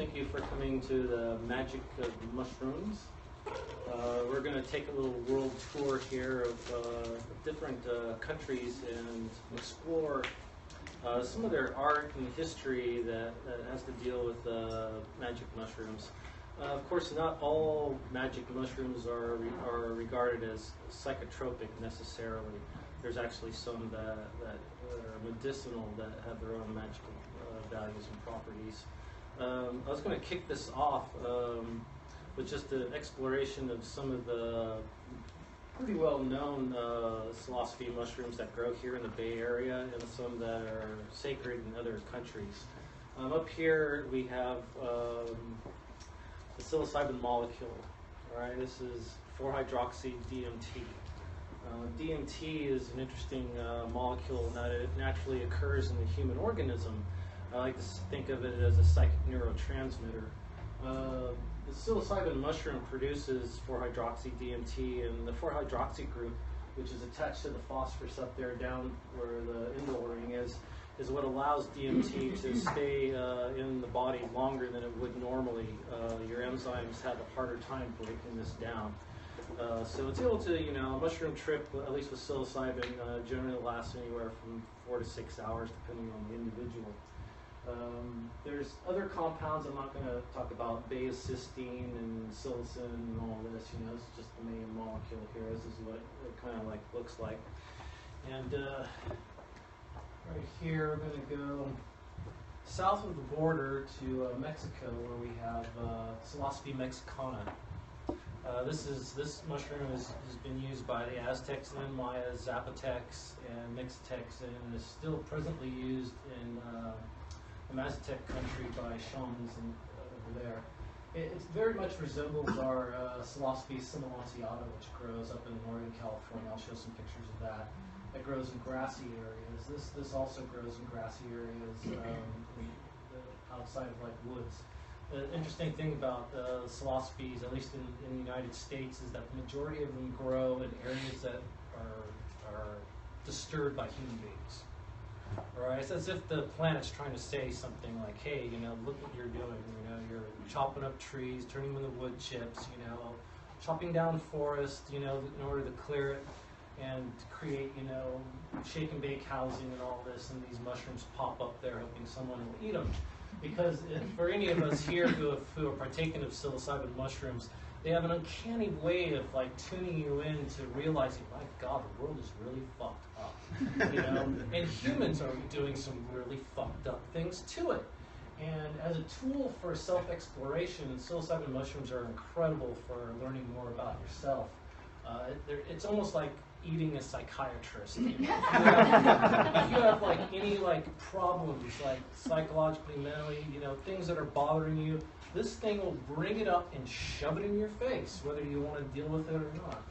Thank you for coming to the Magick of Mushrooms. We're going to take a little world tour here of different countries and explore some of their art and history that has to deal with magic mushrooms. Of course, not all magic mushrooms are regarded as psychotropic necessarily. There's actually some that are medicinal, that have their own magical values and properties. I was going to kick this off with just an exploration of some of the pretty well-known Psilocybin mushrooms that grow here in the Bay Area, and some that are sacred in other countries. Up here we have the Psilocybin Molecule. All right, this is 4-hydroxy-DMT. DMT is an interesting molecule in that it naturally occurs in the human organism. I like to think of it as a psychic neurotransmitter. The psilocybin mushroom produces 4-hydroxy-DMT, and the 4-hydroxy group, which is attached to the phosphorus up there down where the indole ring is what allows DMT to stay in the body longer than it would normally. Your enzymes have a harder time breaking this down. So it's able to, a mushroom trip, at least with psilocybin, generally lasts anywhere from 4 to 6 hours, depending on the individual. There's other compounds. I'm not going to talk about baeocystine and psilocin and all this. This is just the main molecule here. This is what it kind of looks like. And right here, we're going to go south of the border to Mexico, where we have Psilocybin mexicana. This mushroom has been used by the Aztecs and Mayas, Zapotecs, and Mixtecs, and is still presently used in the Mazatec country by shamans over there. It very much resembles our Psilocybin O.T.O, which grows up in northern California. I'll show some pictures of that. That grows in grassy areas. This also grows in grassy areas outside of woods. The interesting thing about psilocybes, at least in the United States, is that the majority of them grow in areas that are disturbed by human beings. All right, it's as if the planet's trying to say something like, hey, look what you're doing. You're chopping up trees, turning them into wood chips, chopping down forest, in order to clear it and to create, shake and bake housing and all this, and these mushrooms pop up there hoping someone will eat them. Because for any of us here who are partaking of psilocybin mushrooms, they have an uncanny way of tuning you in to realizing, my God, the world is really fucked up. And humans are doing some really fucked up things to it. And as a tool for self-exploration, psilocybin mushrooms are incredible for learning more about yourself. It's almost like eating a psychiatrist. If you have any problems, psychologically, mentally, things that are bothering you, this thing will bring it up and shove it in your face, whether you want to deal with it or not.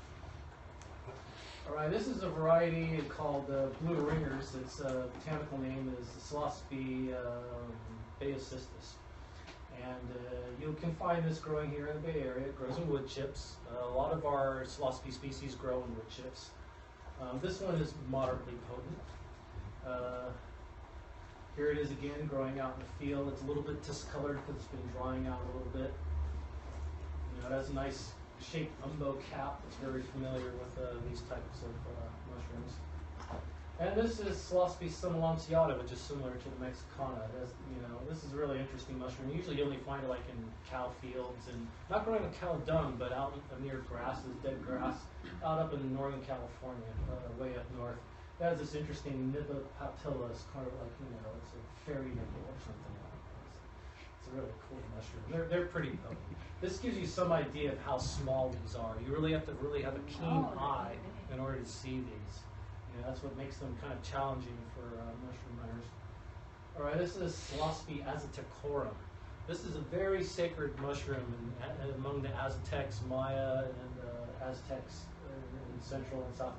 All right, this is a variety called Blue Ringers. Its botanical name is Psilocybin baeocystis. And you can find this growing here in the Bay Area. It grows in wood chips. A lot of our Psilocybin species grow in wood chips. This one is moderately potent. Here it is again, growing out in the field. It's a little bit discolored because it's been drying out a little bit. It has a nice shaped umbo cap that's very familiar with these types of mushrooms. And this is Psilocybin O.T.O, which is similar to the mexicana. It has, this is a really interesting mushroom. Usually you only find it in cow fields, and not growing in cow dung, but out near grasses, dead grass, out up in northern California, way up north. It has this interesting nipple papilla. It's kind of it's a fairy nipple or something like that. It's a really cool mushroom. They're pretty potent. This gives you some idea of how small these are. You really have to have a keen eye in order to see these. That's what makes them kind of challenging for mushroom hunters. All right, this is Psilocybin aztecorum. This is a very sacred mushroom among the Aztecs, Maya, and Aztecs in Central and South,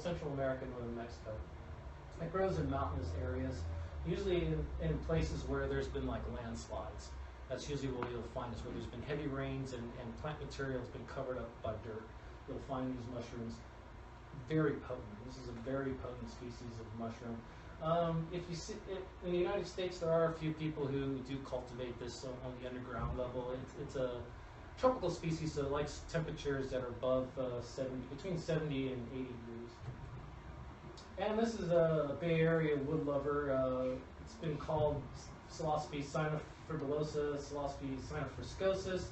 Central America and Northern Mexico. It grows in mountainous areas, usually in places where there's been landslides. That's usually where you'll find this, where there's been heavy rains and plant material has been covered up by dirt. You'll find these mushrooms. Very potent. This is a very potent species of mushroom. If you see in the United States, there are a few people who do cultivate this on the underground level. It's a tropical species, so it likes temperatures that are above 70, between 70 and 80 degrees. And this is a Bay Area wood lover. It's been called Psilocybin cynofibulosa, Psilocybin cynofibroscosis.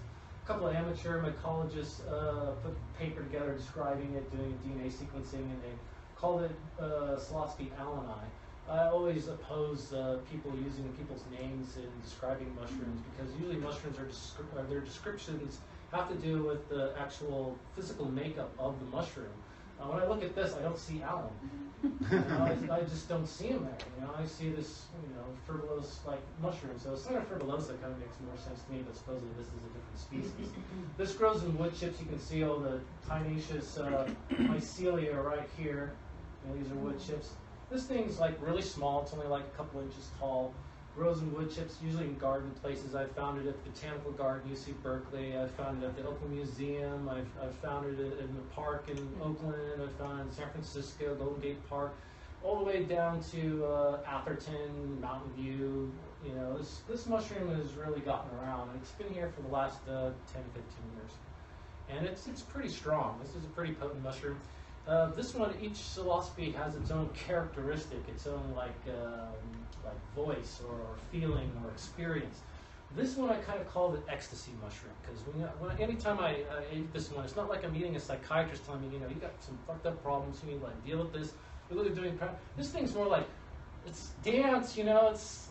A couple of amateur mycologists put a paper together describing it, doing DNA sequencing, and they called it Psilocybin alani. I always oppose people using people's names in describing mushrooms, because usually mushrooms their descriptions have to do with the actual physical makeup of the mushroom. When I look at this, I don't see alum. I just don't see them there. I see this, fibrulose-like mushroom. So cynofibulosa kind of makes more sense to me, but supposedly this is a different species. This grows in wood chips. You can see all the tenacious mycelia right here. These are wood chips. This thing's like really small. It's only like a couple inches tall. Grows in wood chips, usually in garden places. I've found it at the Botanical Garden, UC Berkeley. I've found it at the Oakland Museum. I've found it in the park in Oakland. I've found it in San Francisco, Golden Gate Park, all the way down to Atherton, Mountain View. This mushroom has really gotten around. It's been here for the last 10, 15 years. And it's pretty strong. This is a pretty potent mushroom. This one, each psilocybe has its own characteristic, its own like voice or feeling or experience. This one I kind of call the ecstasy mushroom, because anytime I eat this one, it's not like I'm eating a psychiatrist telling me, you got some fucked up problems, you need to deal with this. We're really doing this thing's more like, it's dance,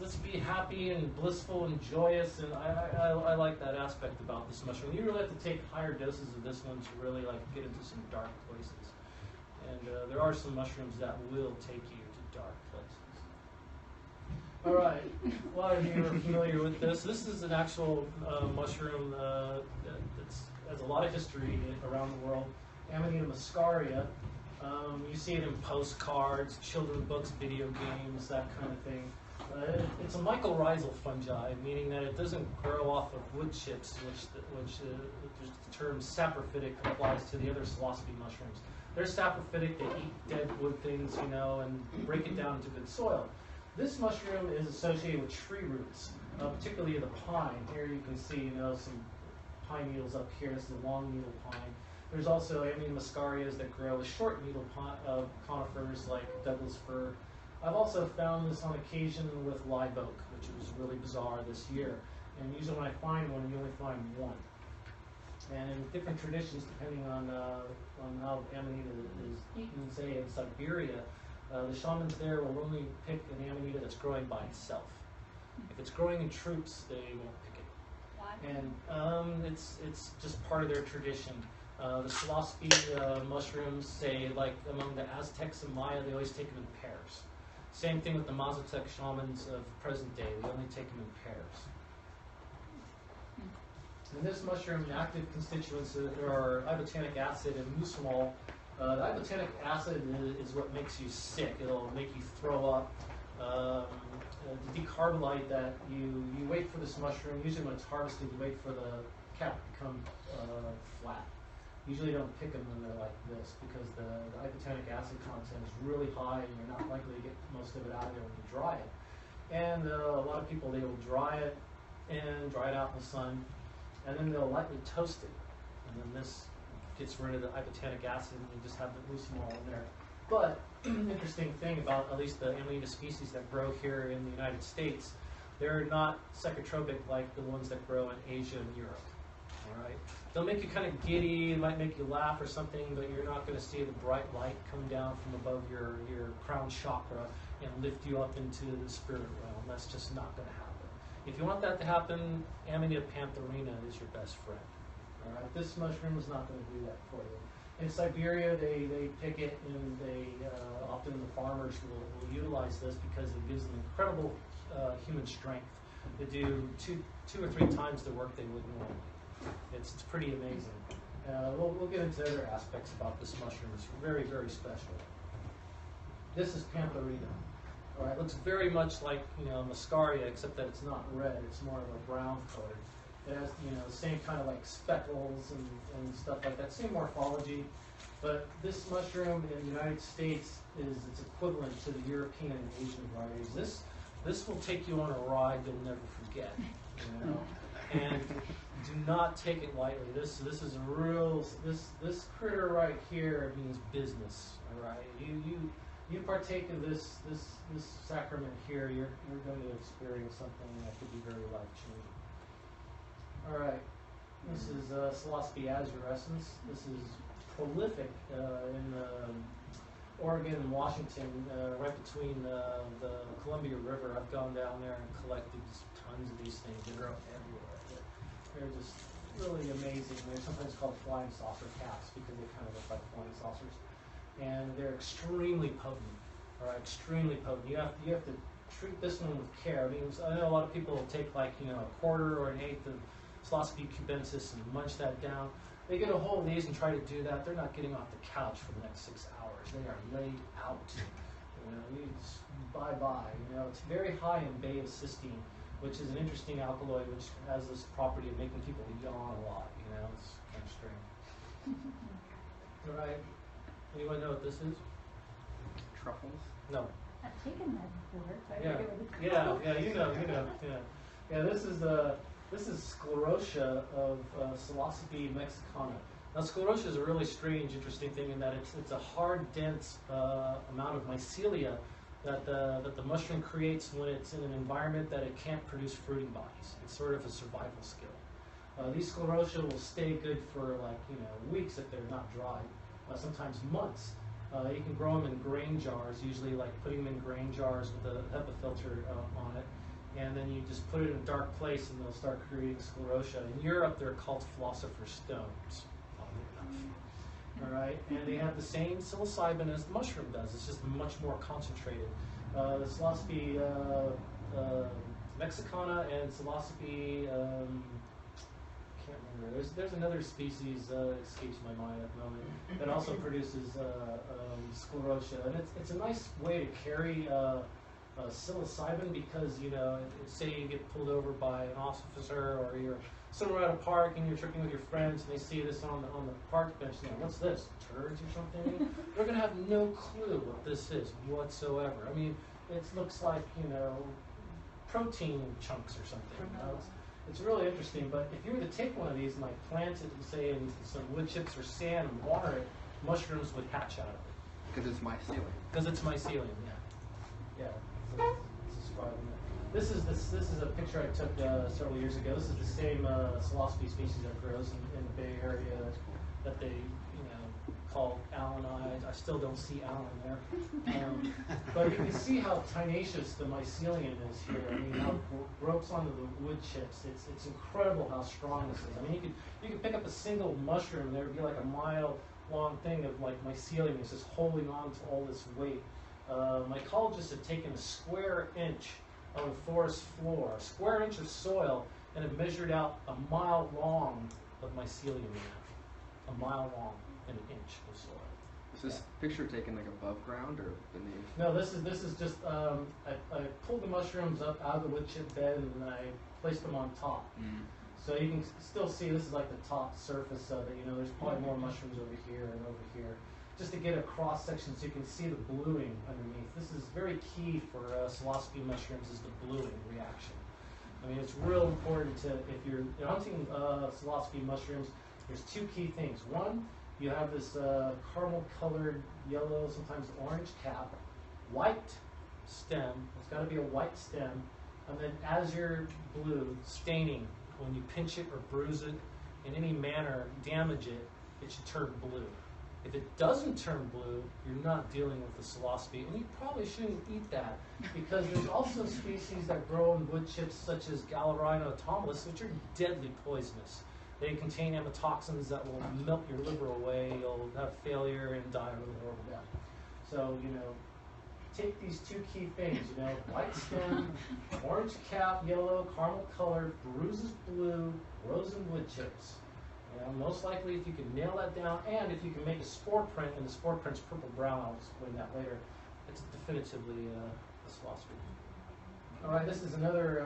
let's be happy and blissful and joyous, and I like that aspect about this mushroom. You really have to take higher doses of this one to really get into some dark places. And there are some mushrooms that will take you to dark places. All right, a lot of you are familiar with this. This is an actual mushroom that has a lot of history around the world. Amanita muscaria. You see it in postcards, children's books, video games, that kind of thing. It's a mycorrhizal fungi, meaning that it doesn't grow off of wood chips, which the term saprophytic applies to the other psilocybin mushrooms. They're saprophytic, they eat dead wood things, and break it down into good soil. This mushroom is associated with tree roots, particularly the pine. Here you can see, some pine needles up here. This is a long needle pine. There's also Amanita muscarias that grow with short needle conifers like Douglas fir. I've also found this on occasion with live oak, which was really bizarre this year. And usually when I find one, you only find one. And in different traditions, depending on how Amanita is eaten, say in Siberia, the shamans there will only pick an Amanita that's growing by itself. If it's growing in troops, they won't pick it. Why? And it's just part of their tradition. The Psilocybin mushrooms, say, like among the Aztecs and Maya, they always take them in pairs. Same thing with the Mazatec shamans of present day. They only take them in pairs. In this mushroom, active constituents are ibotenic acid and mucimol. The ibotenic acid is what makes you sick. It'll make you throw up. The decarbolite that you wait for this mushroom, usually when it's harvested, you wait for the cap to become flat. Usually you don't pick them when they're like this, because the ibotenic acid content is really high and you're not likely to get most of it out of there when you dry it. And a lot of people, they will dry it and dry it out in the sun, and then they'll lightly toast it. And then this gets rid of the ibotenic acid and you just have the mucimol in there. But interesting thing about at least the Amanita species that grow here in the United States, they're not psychotropic like the ones that grow in Asia and Europe. All right? They'll make you kind of giddy, it might make you laugh or something, but you're not going to see the bright light come down from above your crown chakra and lift you up into the spirit realm. That's just not going to happen. If you want that to happen, Amanita pantherina is your best friend. All right? This mushroom is not going to do that for you. In Siberia, they pick it, and they often the farmers will utilize this because it gives them incredible human strength to do two or three times the work they would normally. It's pretty amazing. We'll get into other aspects about this mushroom. It's very, very special. This is pantherina. All right, looks very much like muscaria, except that it's not red. It's more of a brown color. It has the same kind of like speckles and stuff like that. Same morphology. But this mushroom in the United States is its equivalent to the European and Asian varieties. This will take you on a ride you'll never forget, you know. And do not take it lightly. This is a real this critter right here means business. All right, you partake of this sacrament here, you're going to experience something that could be very life changing. All right, this is Psilocybin azurescens. This is prolific in Oregon and Washington, right between the Columbia River. I've gone down there and collected just tons of these things. They grow everywhere. They're just really amazing. They're sometimes called flying saucer cats because they kind of look like flying saucers. And they're extremely potent. All right, extremely potent. You have to treat this one with care. I mean, I know a lot of people will take like a quarter or an eighth of Lossky Cubensis and munch that down. They get a hold of these and try to do that. They're not getting off the couch for the next 6 hours. They are laid out. You just bye-bye. It's very high in beta-cysteine, which is an interesting alkaloid which has this property of making people yawn a lot. It's kind of strange. All right. Anyone know what this is? Truffles? No. I've taken that before. This is sclerotia of Psilocybin mexicana. Now, sclerotia is a really strange, interesting thing in that it's a hard, dense amount of mycelia that the mushroom creates when it's in an environment that it can't produce fruiting bodies. It's sort of a survival skill. These sclerotia will stay good for weeks if they're not dried, sometimes months. You can grow them in grain jars, usually like putting them in grain jars with a HEPA filter on it. And then you just put it in a dark place and they'll start creating sclerotia. In Europe, they're called philosopher's stones, oddly enough. All right, and they have the same psilocybin as the mushroom does. It's just much more concentrated. The Psilocybin mexicana and Psilocybin, can't remember. There's another species escapes my mind at the moment that also produces sclerotia, and it's a nice way to carry psilocybin because say you get pulled over by an officer or you're somewhere at a park and you're tripping with your friends and they see this on the park bench. What's this? Turds or something? They're gonna have no clue what this is whatsoever. I mean, it looks like protein chunks or something. It's really interesting. But if you were to take one of these and like plant it, say in some wood chips or sand and water it, mushrooms would hatch out of it. Because it's mycelium. Because it's mycelium, yeah. This is a picture I took several years ago. This is the same Psilocybin species that grows in the Bay Area that they call allanite. I still don't see allan there, but you can see how tenacious the mycelium is here. I mean, how it ropes onto the wood chips. It's incredible how strong this is. I mean, you could pick up a single mushroom and there would be like a mile-long thing of like mycelium. It's just holding on to all this weight. Mycologists have taken a square inch of a forest floor, a square inch of soil, and have measured out a mile long of mycelium in that. A mile long and an inch of soil. Is this picture taken like above ground or beneath? No, this is just I pulled the mushrooms up out of the wood chip bed and I placed them on top. So you can still see this is like the top surface of it. There's probably more mushrooms over here and over here. Just to get a cross section so you can see the bluing underneath. This is very key for Psilocybin mushrooms is the bluing reaction. I mean, it's real important to, if you're hunting Psilocybin mushrooms, there's two key things. One, you have this caramel colored yellow, sometimes orange cap, white stem. It's got to be a white stem. And then as you're blue, staining, when you pinch it or bruise it in any manner, damage it, it should turn blue. If it doesn't turn blue, you're not dealing with the Psilocybin, and you probably shouldn't eat that because there's also species that grow in wood chips such as Ganoderma Lucidum, which are deadly poisonous. They contain amatoxins that will melt your liver away. You'll have failure and die of a horrible death. So, take these two key things, white stem, orange cap, yellow, caramel colored, bruises blue, grows in wood chips. Most likely, if you can nail that down, and if you can make a spore print, and the spore print's purple-brown, I'll explain that later, it's definitively a Psilocybin. All right, this is another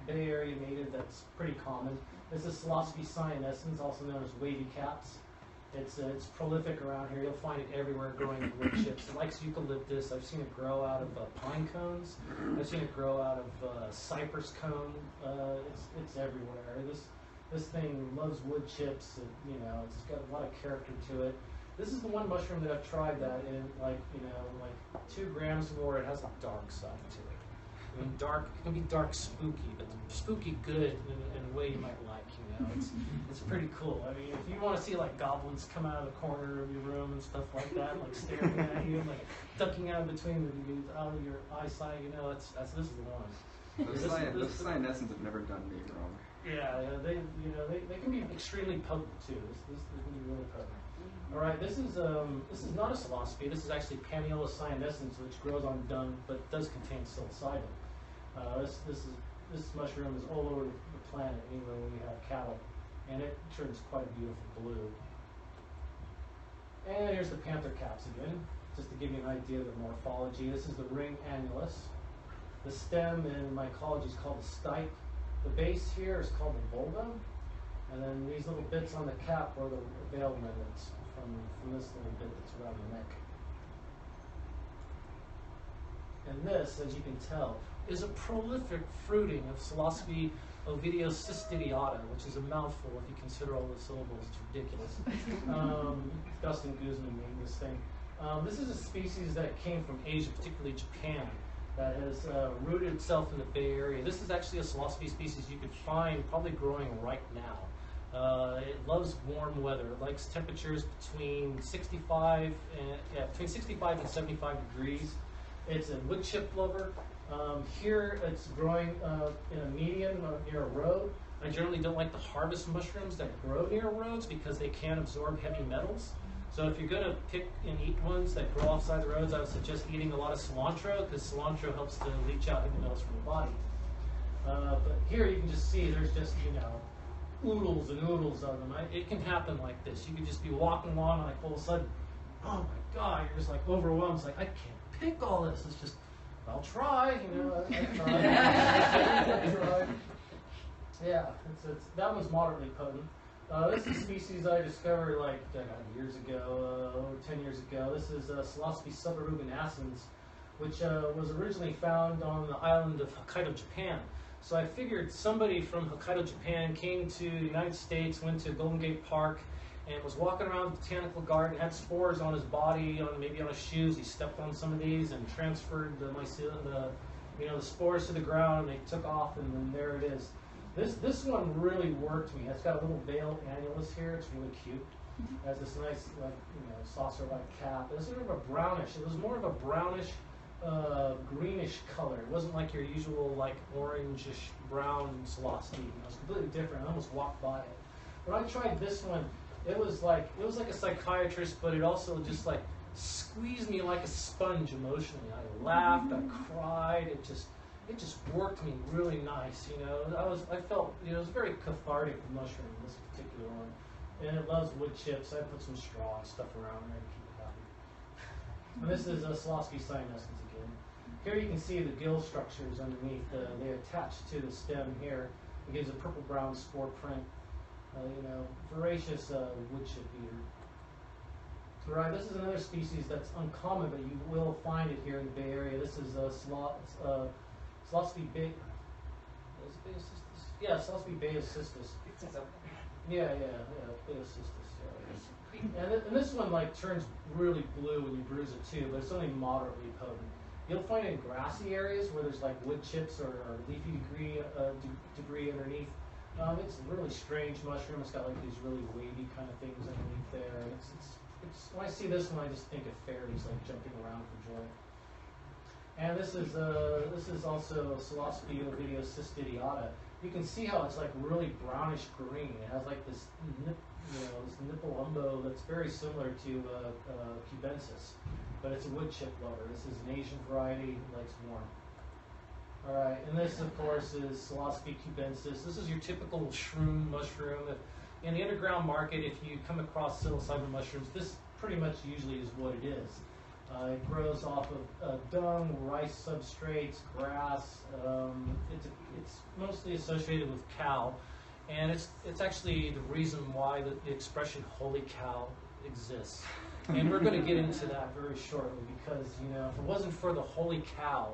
Bay Area native that's pretty common. This is Psilocybin cyanescens, also known as wavy caps. It's prolific around here. You'll find it everywhere growing in wood chips. It likes eucalyptus. I've seen it grow out of pine cones. I've seen it grow out of cypress cone. It's everywhere. This thing loves wood chips. And, it's got a lot of character to it. This is the one mushroom that I've tried that in like 2 grams or more. It has a dark side to it. I mean, dark. It can be dark spooky, but spooky good in a way you might like. It's pretty cool. I mean, if you want to see like goblins come out of the corner of your room and stuff like that, like staring at you, like ducking out between out of your eyesight, this is the one. Those cyanescents have never done me wrong. Yeah, they can be extremely potent too. This can be really potent. All right, this is not a psilocybin. This is actually Paniola cyanescens, which grows on dung, but does contain psilocybin. This mushroom is all over the planet, anywhere where we have cattle, and it turns quite a beautiful blue. And here's the panther caps again, just to give you an idea of the morphology. This is the ring annulus. The stem in mycology is called the stipe. The base here is called the vulva, and then these little bits on the cap are the veil remnants from this little bit that's around the neck. And this, as you can tell, is a prolific fruiting of Psilocybin O.T.O, which is a mouthful if you consider all the syllables. It's ridiculous. Dustin Guzman named this thing. This is a species that came from Asia, particularly Japan, that has rooted itself in the Bay Area. This is actually a Psilocybin species you could find probably growing right now. It loves warm weather. It likes temperatures between 65 and 75 degrees. It's a wood chip lover. Here it's growing in a median near a road. I generally don't like to harvest mushrooms that grow near roads because they can absorb heavy metals. So if you're going to pick and eat ones that grow offside the roads, I would suggest eating a lot of cilantro, because cilantro helps to leach out heavy metals from the body. But here you can just see there's just, oodles and oodles of them. It can happen like this. You could just be walking along and like all of a sudden, oh my God, you're just like overwhelmed. It's like, I can't pick all this. It's just, I'll try, I tried. I tried. Yeah, that one's moderately potent. This is a species I discovered like 10 years ago. This is Psilocybin subarubinascens, which was originally found on the island of Hokkaido, Japan. So I figured somebody from Hokkaido, Japan came to the United States, went to Golden Gate Park, and was walking around the botanical garden, had spores on his body, maybe on his shoes. He stepped on some of these and transferred the mycelium, the spores to the ground, and they took off, and then there it is. This one really worked me. It's got a little veil annulus here. It's really cute. It has this nice, saucer-like cap. It's sort of a brownish. It was more of a brownish, greenish color. It wasn't like your usual orangish brown psilocybin. It was completely different. I almost walked by it. When I tried this one, it was like a psychiatrist, but it also just squeezed me like a sponge emotionally. I laughed, I cried. It just worked me really nice. I felt it was very cathartic mushroom, this particular one. And it loves wood chips. I put some straw and stuff around there to keep it happy. And this is a Psilocybin cyanescens again. Here you can see the gill structures underneath. They attach to the stem here. It gives a purple-brown spore print. Voracious wood chip eater. Right, this is another species that's uncommon, but you will find it here in the Bay Area. This is Psilocybin Baeocystis. Yeah, Psilocybin Baeocystis. Yeah, Baeocystis. Yeah. And this one turns really blue when you bruise it too, but it's only moderately potent. You'll find it in grassy areas where there's wood chips or leafy debris underneath. It's a really strange mushroom. It's got these really wavy kind of things underneath there. And it's when I see this one, I just think of fairies jumping around for joy. And this is also Psilocybin O.T.O. You can see how it's really brownish green. It has this nipple umbo that's very similar to Cubensis, but it's a wood chip lover. This is an Asian variety. It likes warm. All right, and this, of course, is Psilocybin Cubensis. This is your typical shroom mushroom. In the underground market, if you come across psilocybin mushrooms, this pretty much usually is what it is. It grows off of dung, rice substrates, grass. It's mostly associated with cow. And it's actually the reason why the expression "holy cow" exists. And we're going to get into that very shortly, because if it wasn't for the holy cow,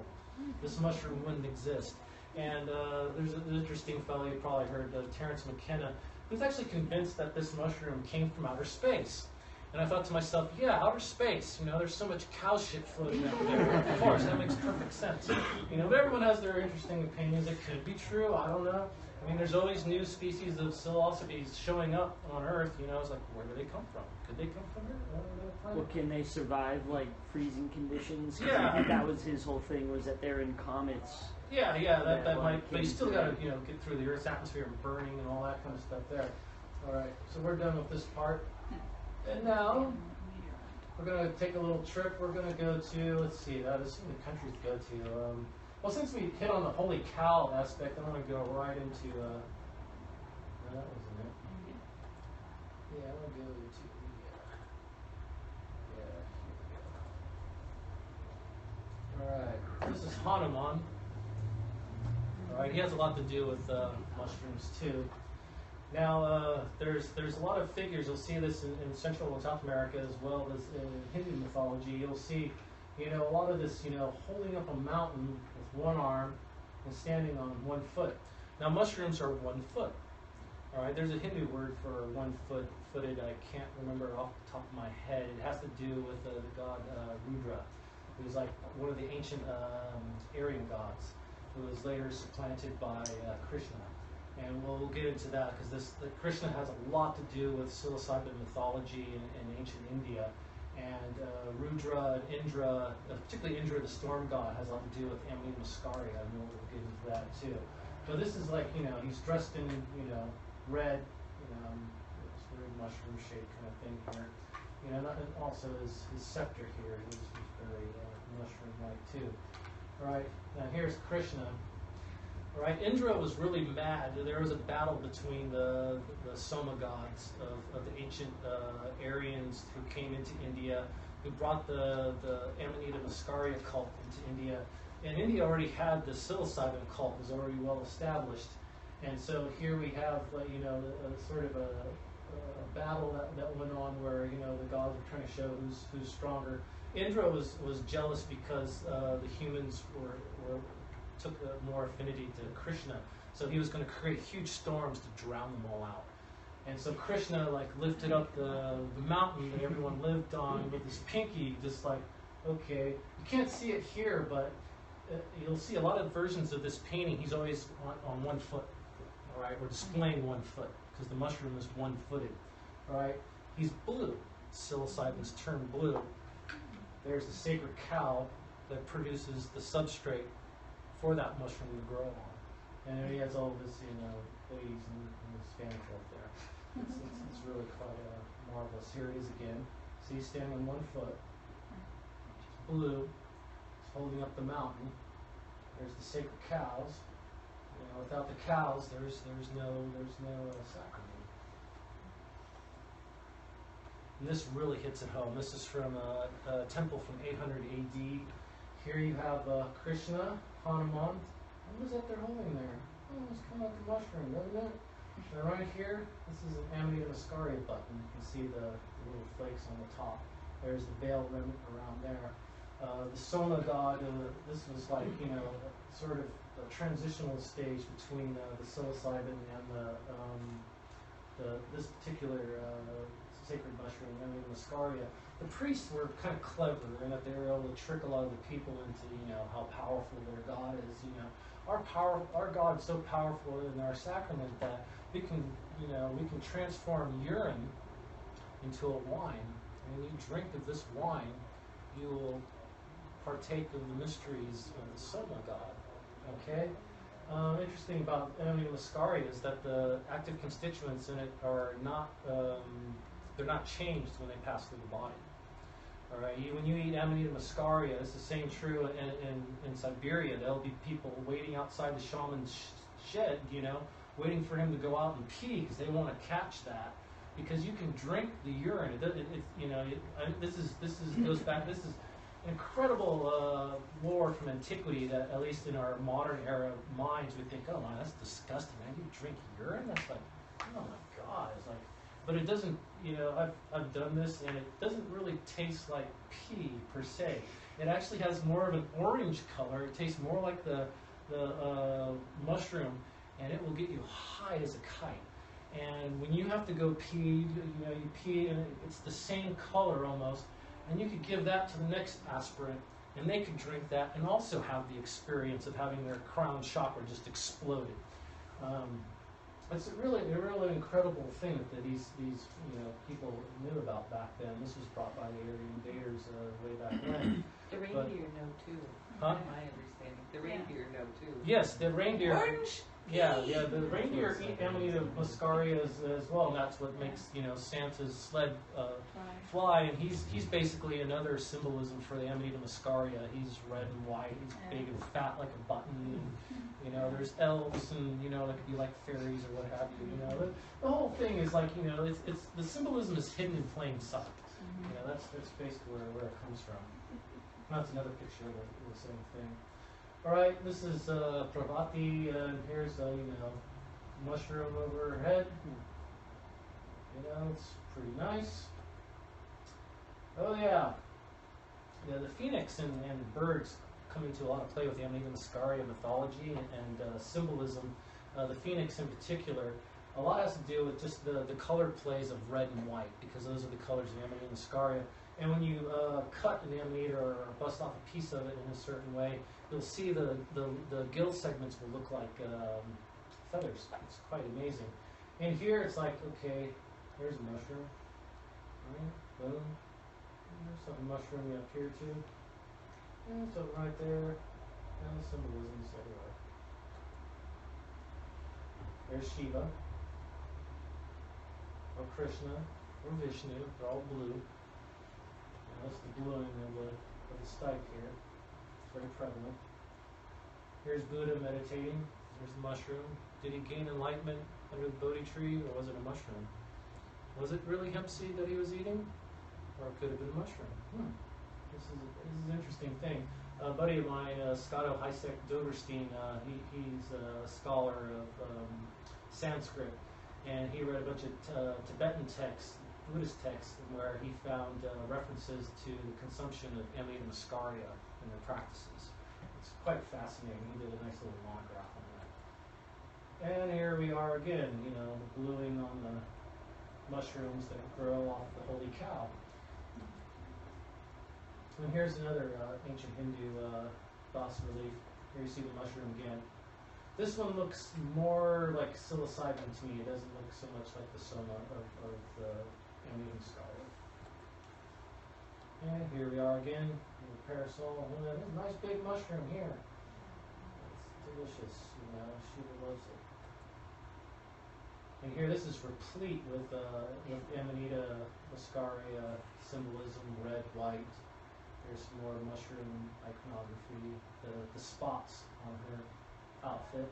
this mushroom wouldn't exist. And there's an interesting fellow you probably heard, Terrence McKenna, who's actually convinced that this mushroom came from outer space. And I thought to myself, yeah, outer space, there's so much cow shit floating out there. Of course, that makes perfect sense. But everyone has their interesting opinions. It could be true, I don't know. I mean, there's always new species of psilocybes showing up on Earth. It's like, where do they come from? Could they come from Earth? Well, can they survive, like, freezing conditions? 'Cause Yeah. I think that was his whole thing, was that they're in comets. Yeah, that might, but you still got to, to get through the Earth's atmosphere and burning and all that kind of stuff there. All right, so we're done with this part. And now, we're going to take a little trip. We're going to go to, let's see, there's so many countries to go to. Well, since we hit on the holy cow aspect, I'm going to go right into, no, that wasn't it. Yeah, I'm going to go to, here we go. All right, this is Hanuman. All right, he has a lot to do with mushrooms too. Now, there's a lot of figures. You'll see this in Central and South America, as well as in Hindu mythology. You'll see, a lot of this, holding up a mountain with one arm and standing on 1 foot. Now, mushrooms are 1 foot. All right, there's a Hindu word for footed. I can't remember off the top of my head. It has to do with the god Rudra, who was like one of the ancient Aryan gods, who was later supplanted by Krishna. And we'll get into that, because Krishna has a lot to do with psilocybin mythology in ancient India. And Rudra and Indra, particularly Indra, the storm god, has a lot to do with Amanita muscaria, and we'll get into that too. So this is like, he's dressed in, red, it's very mushroom shaped kind of thing here. And also his scepter here is very mushroom-like too. All right, now here's Krishna. All right, Indra was really mad. There was a battle between the Soma gods of the ancient Aryans who came into India, who brought the Amanita muscaria cult into India. And India already had the psilocybin cult, was already well established. And so here we have, sort of a battle that went on where, the gods were trying to show who's stronger. Indra was jealous because the humans took more affinity to Krishna. So he was going to create huge storms to drown them all out. And so Krishna lifted up the mountain that everyone lived on with his pinky, just like, okay, you can't see it here, but you'll see a lot of versions of this painting. He's always on 1 foot. All right, we're displaying 1 foot because the mushroom is 1-footed. All right, he's blue. Psilocybins turn blue. There's the sacred cow that produces the substrate for that mushroom to grow on. And he has all this, ladies and the Spanish right there. It's really quite marvelous. Here it is again. So he's standing on 1 foot. Blue. He's holding up the mountain. There's the sacred cows. Without the cows, there's no sacrament. And this really hits it home. This is from a temple from 800 AD. Here you have Krishna, Hanuman. What is that they're holding there? Oh, it's kind of like a mushroom, doesn't it? And right here, this is an Amanita muscaria button. You can see the little flakes on the top. There's the veil remnant around there. The Soma god, this was like, sort of a transitional stage between the psilocybin and this particular sacred mushroom, Amanita muscaria. The priests were kind of clever in that they were able to trick a lot of the people into, how powerful their god is. Our God is so powerful in our sacrament that we can transform urine into a wine. And when you drink of this wine, you will partake of the mysteries of the Soma god. Okay. Interesting about Amanita muscaria is that the active constituents in it are not. They're not changed when they pass through the body. All right. When you eat Amanita muscaria, it's the same true in Siberia. There'll be people waiting outside the shaman's shed, waiting for him to go out and pee because they want to catch that. Because you can drink the urine. This goes back. This is incredible lore from antiquity that, at least in our modern era minds, we think, oh my, that's disgusting. Man, you drink urine? That's like, oh my God. It's like, but it doesn't, I've done this, and it doesn't really taste like pee per se. It actually has more of an orange color. It tastes more like the mushroom, and it will get you high as a kite. And when you have to go pee, you pee, and it's the same color almost. And you could give that to the next aspirant, and they could drink that and also have the experience of having their crown chakra just exploded. It's a really incredible thing that these people knew about back then. This was brought by the Aryan invaders way back when. The reindeer know too. Huh? My understanding. The reindeer know too. Yes, the reindeer. Orange. Yeah, the reindeer eat Amanita muscaria as well. And that's what makes Santa's sled fly. And he's basically another symbolism for the Amanita muscaria. He's red and white. He's big and fat like a button. And, there's elves, and it could be like fairies or what have you. The whole thing is like it's the symbolism is hidden in plain sight. That's basically where it comes from. That's another picture of the same thing. All right, this is Pravati, and here's mushroom overhead. It's pretty nice. Oh yeah, the phoenix and birds come into a lot of play with the Amanita muscaria mythology and symbolism. The phoenix in particular, a lot has to do with just the color plays of red and white, because those are the colors of the Amanita muscaria. And when you cut an amanita or bust off a piece of it in a certain way, you'll see the gill segments will look like feathers. It's quite amazing. And here it's like, okay, here's a mushroom. Right, boom. There's something mushroomy up here too. And something right there. And the symbolisms everywhere. There's Shiva, or Krishna, or Vishnu. They're all blue. That's the bluing of the stipe here. It's very prevalent. Here's Buddha meditating. There's the mushroom. Did he gain enlightenment under the Bodhi tree, or was it a mushroom? Was it really hemp seed that he was eating? Or it could have been a mushroom. This is an interesting thing. A buddy of mine, Scotto Heisek Doderstein, he's a scholar of Sanskrit, and he read a bunch of Tibetan texts, Buddhist texts, where he found references to the consumption of Amanita muscaria in their practices. It's quite fascinating. He did a nice little monograph on that. And here we are again, bluing on the mushrooms that grow off the holy cow. And here's another ancient Hindu bas relief. Here you see the mushroom again. This one looks more like psilocybin to me. It doesn't look so much like the soma of the Amanita muscaria. And here we are again, in the parasol. And there's a nice big mushroom here. It's delicious, Shiva loves it. And here, this is replete with Amanita muscaria symbolism, red, white. There's some more mushroom iconography. The spots on her outfit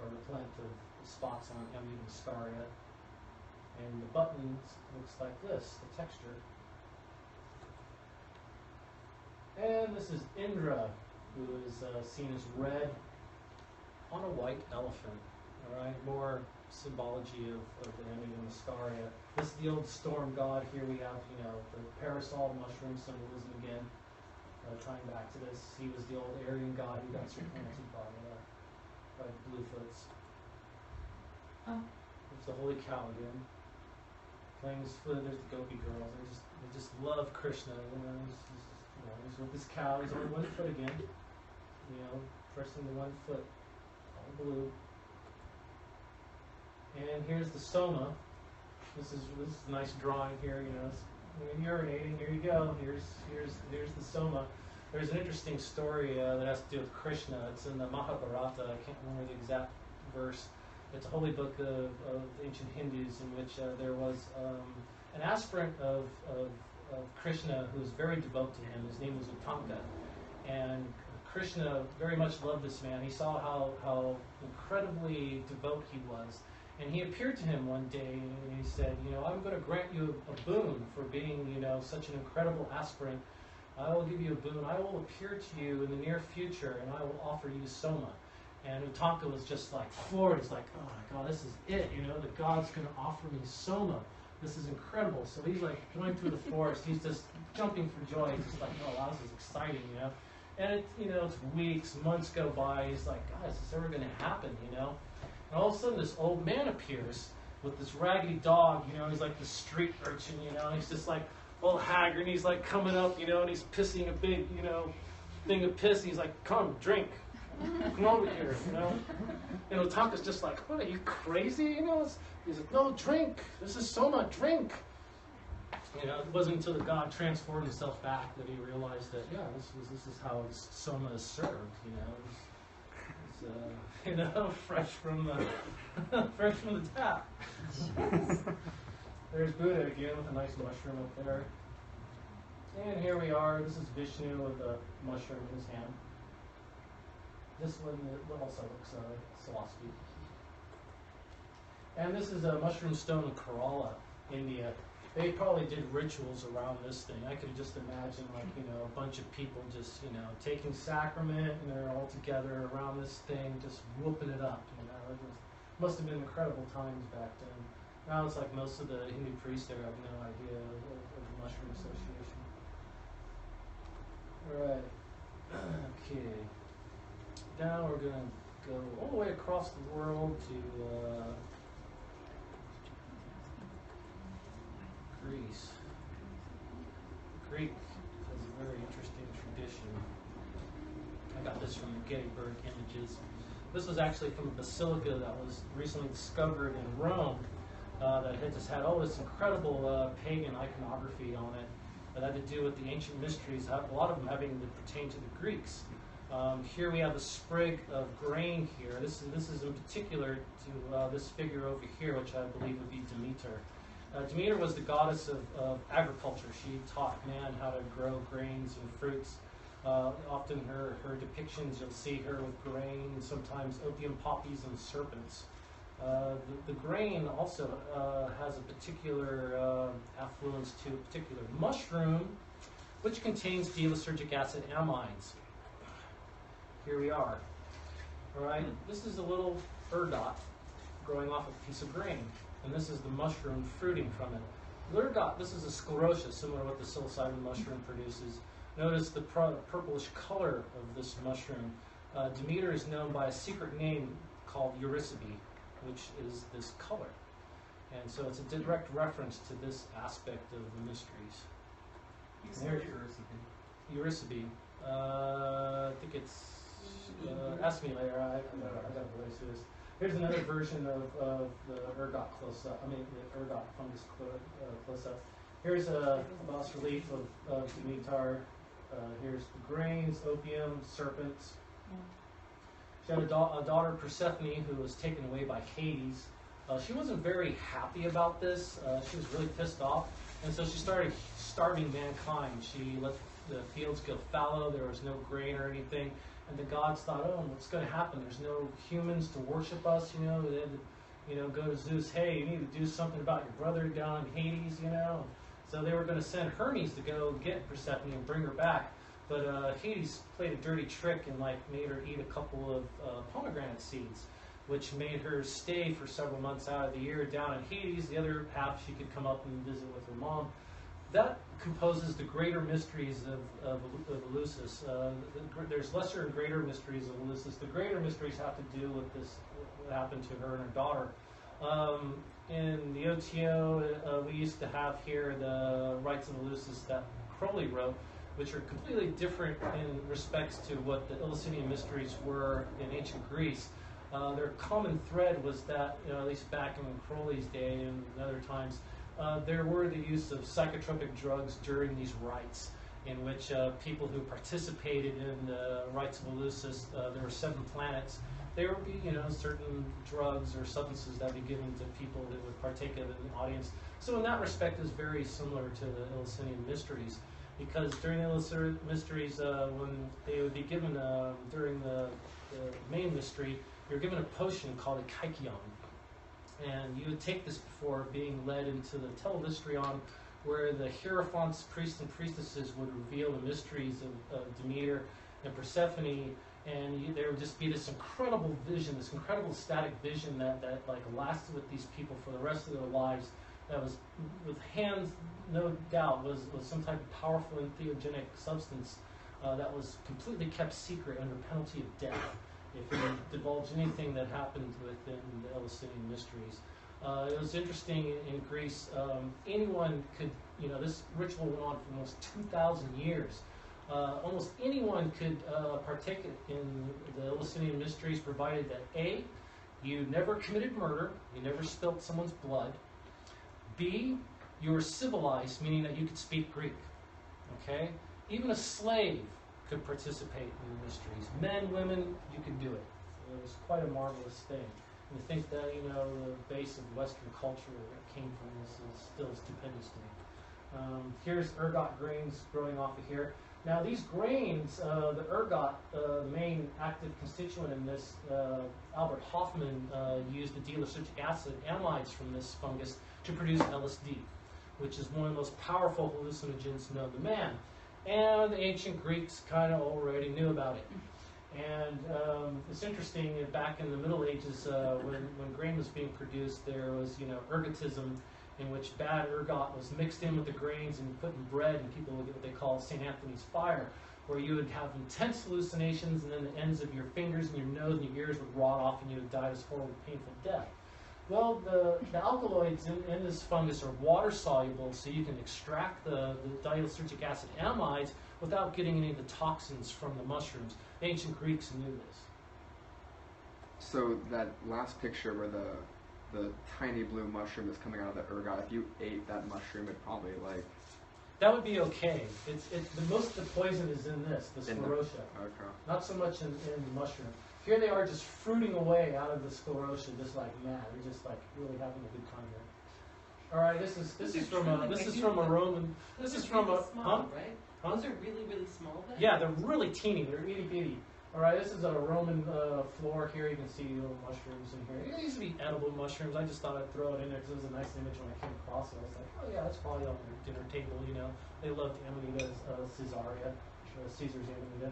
are replenished of spots on Amanita muscaria. And the buttons looks like this, the texture. And this is Indra, who is seen as red on a white elephant. All right, more symbology of the Amanita muscaria. This is the old storm god. Here we have, the parasol mushroom symbolism again, tying back to this. He was the old Aryan god who got supplanted by Bluefoots. Oh. There's the holy cow again, playing his flute. There's the Gopi girls. They just love Krishna. He's with this cow. He's on 1 foot again. Pressing the 1 foot, all blue. And here's the soma. This is a nice drawing here. Urinating. Here you go. Here's the soma. There's an interesting story that has to do with Krishna. It's in the Mahabharata. I can't remember the exact verse. It's a holy book of ancient Hindus in which there was an aspirant of Krishna who was very devout to him. His name was Utanka. And Krishna very much loved this man. He saw how incredibly devout he was. And he appeared to him one day and he said, I'm going to grant you a boon for being, such an incredible aspirant. I will give you a boon. I will appear to you in the near future, and I will offer you soma. And Utaka was just like floored. He's like, oh my God, this is it. The God's going to offer me soma. This is incredible. So he's like going through the forest. He's just jumping for joy. He's just like, oh, wow, this is exciting, And it's weeks, months go by. He's like, God, is this ever going to happen, And all of a sudden, this old man appears with this raggedy dog, He's like the street urchin, He's just like all haggard. And he's like coming up, and he's pissing a big, thing of piss. And he's like, come, drink. Come over here, And Otaka's just like, what, are you crazy? He's like, no, drink. This is soma, drink. It wasn't until the God transformed himself back that he realized that, this is how soma is served, It's fresh from the tap. There's Buddha again with a nice mushroom up there. And here we are. This is Vishnu with a mushroom in his hand. This one also looks Psilocybin. And this is a mushroom stone in Kerala, India. They probably did rituals around this thing. I could just imagine, a bunch of people just, taking sacrament, and they're all together around this thing, just whooping it up. It must have been incredible times back then. Now it's like most of the Hindu priests there have no idea of the mushroom association. All right. Okay. Now we're going to go all the way across the world to Greece. Greek has a very interesting tradition. I got this from the Gettysburg Images. This was actually from a basilica that was recently discovered in Rome that had just had all this incredible pagan iconography on it that had to do with the ancient mysteries, a lot of them having to pertain to the Greeks. Here we have a sprig of grain here. This is in particular to this figure over here, which I believe would be Demeter. Demeter was the goddess of agriculture. She taught man how to grow grains and fruits. Often her depictions, you'll see her with grain, sometimes opium poppies and serpents. The grain also has a particular affluence to a particular mushroom, which contains D-lysergic acid amides. Here we are. All right, this is a little ergot growing off a piece of grain, and this is the mushroom fruiting from it. Ergot, this is a sclerosis, similar to what the psilocybin mushroom produces. Notice the purplish color of this mushroom. Demeter is known by a secret name called Eurycibe, which is this color. And so it's a direct reference to this aspect of the mysteries. Eurycibe. I think it's, ask me later, I got a voice to this. Here's another version of the ergot close-up, the ergot fungus close-up. Here's a bas relief of Demeter. Here's the grains, opium, serpents. She had a daughter, Persephone, who was taken away by Hades. She wasn't very happy about this. She was really pissed off. And so she started starving mankind. She let the fields go fallow. There was no grain or anything. And the gods thought, oh, what's going to happen? There's no humans to worship us, They had to, go to Zeus, hey, you need to do something about your brother down in Hades, So they were going to send Hermes to go get Persephone and bring her back. But Hades played a dirty trick and made her eat a couple of pomegranate seeds, which made her stay for several months out of the year down in Hades. The other half she could come up and visit with her mom. That composes the greater mysteries of Eleusis. There's lesser and greater mysteries of Eleusis. The greater mysteries have to do with this, what happened to her and her daughter. In the O.T.O, we used to have here the Rites of Eleusis that Crowley wrote, which are completely different in respects to what the Eleusinian mysteries were in ancient Greece. Their common thread was that, at least back in Crowley's day and other times, there were the use of psychotropic drugs during these rites, in which people who participated in the Rites of Eleusis, there were 7 planets. There would be, certain drugs or substances that would be given to people that would partake of it in the audience. So in that respect, is very similar to the Eleusinian mysteries, because during the Eleusinian mysteries, when they would be given during the main mystery, you're given a potion called a kykion. And you would take this before being led into the televistrion, where the Hierophants, priests and priestesses, would reveal the mysteries of Demeter and Persephone, and there would just be this incredible vision, this incredible static vision that like lasted with these people for the rest of their lives. That was, with hands, no doubt, was some type of powerful entheogenic substance that was completely kept secret under penalty of death if you divulged anything that happened within the Eleusinian mysteries. It was interesting in Greece. Anyone could, this ritual went on for almost 2,000 years. Almost anyone could partake in the Eleusinian mysteries, provided that A, you never committed murder, you never spilt someone's blood. B, you were civilized, meaning that you could speak Greek. Okay? Even a slave could participate in the mysteries. Men, women, you could do it. It was quite a marvelous thing. And to think that, the base of Western culture that came from this is still stupendous to me. Here's ergot grains growing off of here. Now these grains, the ergot, the main active constituent in this, Albert Hoffman used the D-lysergic acid amides from this fungus to produce LSD, which is one of the most powerful hallucinogens known to man. And the ancient Greeks kind of already knew about it. And it's interesting, back in the Middle Ages, when grain was being produced, there was, ergotism, in which bad ergot was mixed in with the grains and put in bread, and people would get what they call St. Anthony's fire, where you would have intense hallucinations, and then the ends of your fingers and your nose and your ears would rot off, and you would die this horrible, painful death. Well, the alkaloids in this fungus are water soluble, so you can extract the D-lysergic acid amides without getting any of the toxins from the mushrooms. The ancient Greeks knew this. So that last picture where the tiny blue mushroom is coming out of the ergot, if you ate that mushroom, it'd probably That would be okay. Most of the poison is in this, the sclerotia. Okay. Not so much in the mushroom. Here they are just fruiting away out of the sclerotia, just like mad. They're just like really having a good time here. All right, this is from a Roman. This is from a small, right? Huh? Those are really, really small then? Yeah, they're really teeny. They're itty bitty. All right, this is a Roman floor here. You can see little mushrooms in here. It used to be edible mushrooms. I just thought I'd throw it in there because it was a nice image when I came across it. I was like, oh yeah, that's probably on their dinner table. They loved Amanita Caesaria, Caesar's Amanita.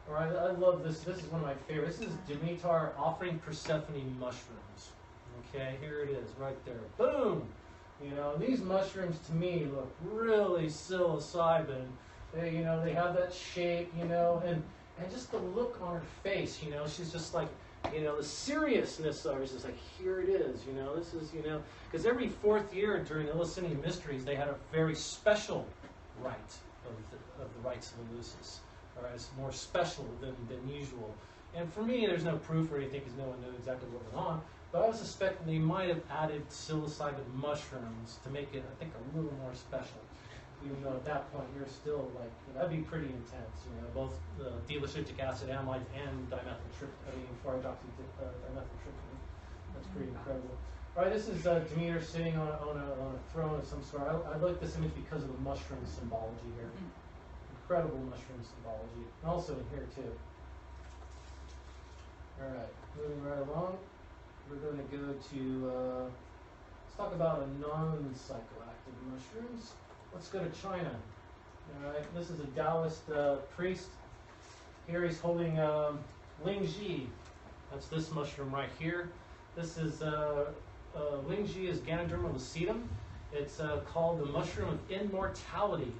All right, I love this. This is one of my favorites. This is Demeter offering Persephone mushrooms. Okay, here it is, right there. Boom. These mushrooms to me look really psilocybin. They have that shape, and just the look on her face, she's just like, the seriousness of it is just like, here it is, this is, because every fourth year during the Eleusinian mysteries, they had a very special rite of the rites of Eleusis. All right, it's more special than usual. And for me, there's no proof or anything because no one knew exactly what went on. But I would suspect they might have added psilocybin mushrooms to make it, I think, a little more special. Even though at that point you're still like, that'd be pretty intense, both the D-lysergic acid amides and dimethyltryptamine. That's pretty incredible. All right, this is Demeter sitting on a throne of some sort. I like this image because of the mushroom symbology here. Incredible mushroom symbology. And also in here too. All right, moving right along. We're going to go to, let's talk about a non-psychoactive mushrooms. Let's go to China. All right, this is a Taoist priest. Here he's holding Lingji. That's this mushroom right here. This is, Lingji is Ganoderma Lucidum. It's called the mushroom of immortality.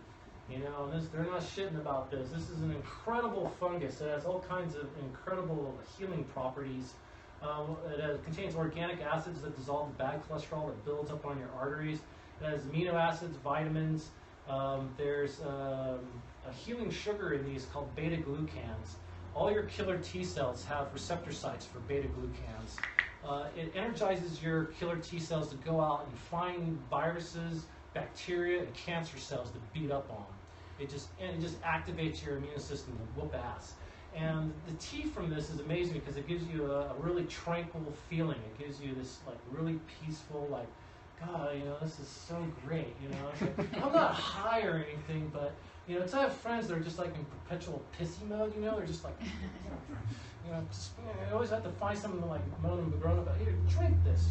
They're not shitting about this. This is an incredible fungus. It has all kinds of incredible healing properties. It contains organic acids that dissolve the bad cholesterol that builds up on your arteries. It has amino acids, vitamins. There's a healing sugar in these called beta-glucans. All your killer T cells have receptor sites for beta-glucans. It energizes your killer T cells to go out and find viruses, bacteria, and cancer cells to beat up on. It just activates your immune system to whoop ass. And the tea from this is amazing because it gives you a really tranquil feeling. It gives you this like really peaceful, like, God, this is so great. It's like, I'm not high or anything, but to have friends that are just like in perpetual pissy mode. They're just like, I always have to find something to like moan and groan about. Here, drink this.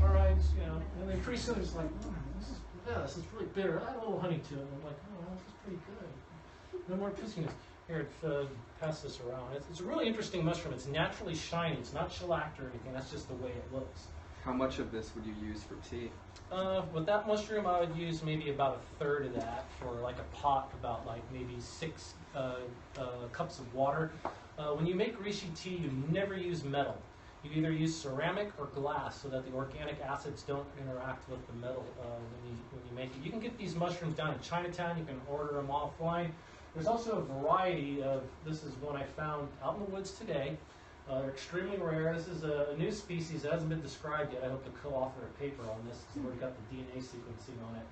All right, and then pretty soon it's like, this is yeah, this is really bitter. Add a little honey to it. And I'm like, oh, this is pretty good. No more pissiness. Here, pass this around. It's a really interesting mushroom. It's naturally shiny. It's not shellacked or anything. That's just the way it looks. How much of this would you use for tea? With that mushroom, I would use maybe about a third of that for like a pot, about like maybe 6 cups of water. When you make reishi tea, you never use metal. You either use ceramic or glass so that the organic acids don't interact with the metal when you make it. You can get these mushrooms down in Chinatown. You can order them offline. There's also a variety of, this is one I found out in the woods today. They're extremely rare. This is a new species that hasn't been described yet. I hope to co-author a paper on this because we've got the DNA sequencing on it.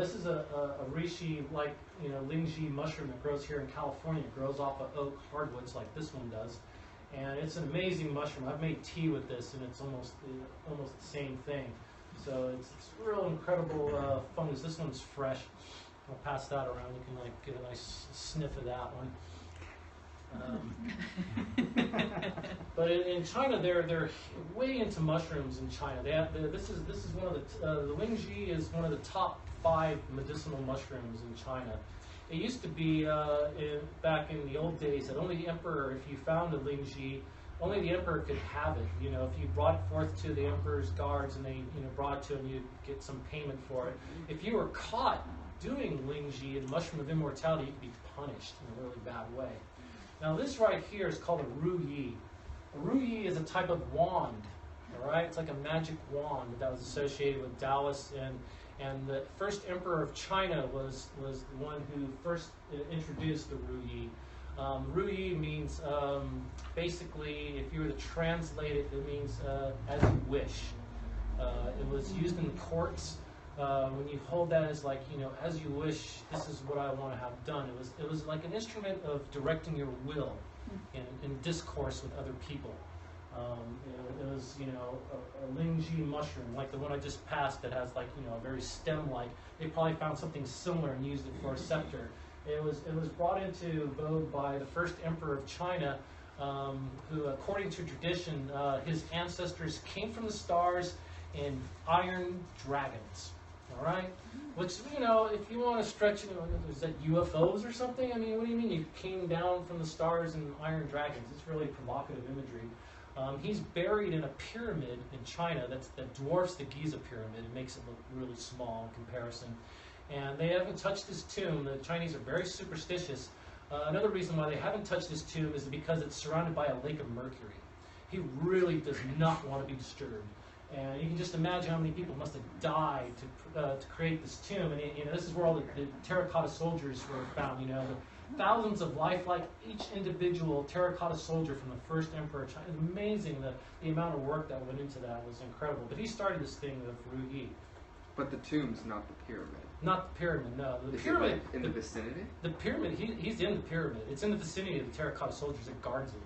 This is a reishi, like, Lingji mushroom that grows here in California. It grows off of oak hardwoods like this one does. And it's an amazing mushroom. I've made tea with this, and it's almost the same thing. So it's real incredible fungus. This one's fresh. I'll pass that around. You can like get a nice sniff of that one. But in China, they're way into mushrooms in China. They have this is one of the Lingji is one of the top 5 medicinal mushrooms in China. It used to be back in the old days that only the emperor, if you found a Lingji, only the emperor could have it. If you brought it forth to the emperor's guards and they brought it to him, you'd get some payment for it. If you were caught doing Lingji and mushroom of immortality, you could be punished in a really bad way. Now this right here is called a ruyi. A ruyi is a type of wand, all right? It's like a magic wand that was associated with Taoists, and the first emperor of China was the one who first introduced the ruyi. Ruyi means, basically, if you were to translate it, it means as you wish. It was used in courts. When you hold that as like, as you wish, this is what I want to have done. It was like an instrument of directing your will in discourse with other people. It was, a Lingji mushroom, like the one I just passed that has like, a very stem-like. They probably found something similar and used it for a scepter. It was brought into vogue by the first emperor of China, who, according to tradition, his ancestors came from the stars in iron dragons. All right? Which, if you want to stretch it, is that UFOs or something? I mean, what do you mean you came down from the stars in iron dragons? It's really provocative imagery. He's buried in a pyramid in China that dwarfs the Giza pyramid. It makes it look really small in comparison. And they haven't touched his tomb. The Chinese are very superstitious. Another reason why they haven't touched his tomb is because it's surrounded by a lake of mercury. He really does not want to be disturbed. And you can just imagine how many people must have died to create this tomb. And this is where all the terracotta soldiers were found. Thousands of lifelike, each individual terracotta soldier from the first emperor of China. It's amazing the amount of work that went into that was incredible. But he started this thing of ruyi. But the tomb's not the pyramid. Not the pyramid, no. The Is pyramid, it like in the vicinity? The pyramid, he's in the pyramid. It's in the vicinity of the terracotta soldiers that guards it.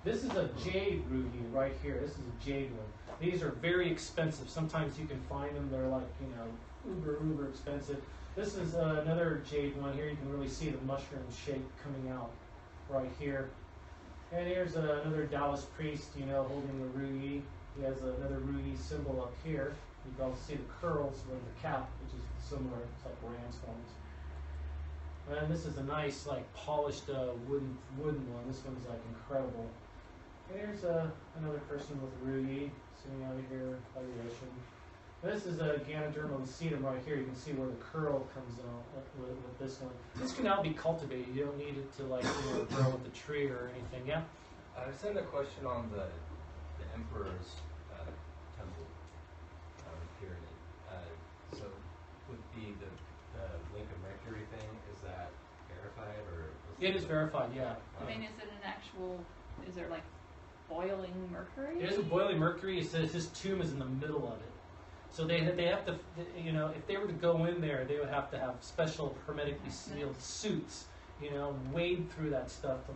This is a jade ruyi right here. This is a jade one. These are very expensive. Sometimes you can find them. They're like, uber expensive. This is another jade one here. You can really see the mushroom shape coming out right here. And here's another Taoist priest, holding the ruyi. He has another ruyi symbol up here. You can also see the curls with the cap, which is similar. It's like ram's horns. And this is a nice, like, polished wooden one. This one's like incredible. Here's another person with ruyi sitting out here by the ocean. This is a Ganoderma Lucidum right here. You can see where the curl comes out with this one. This can now be cultivated. You don't need it to grow with the tree or anything. Yeah. I sent a question on the emperor's temple pyramid. So would be the link of mercury thing? Is that verified or? It is verified. Yeah. I mean, is it an actual? Is there like boiling mercury? It is a boiling mercury. It says his tomb is in the middle of it. So they have to, if they were to go in there, they would have to have special hermetically sealed suits, wade through that stuff to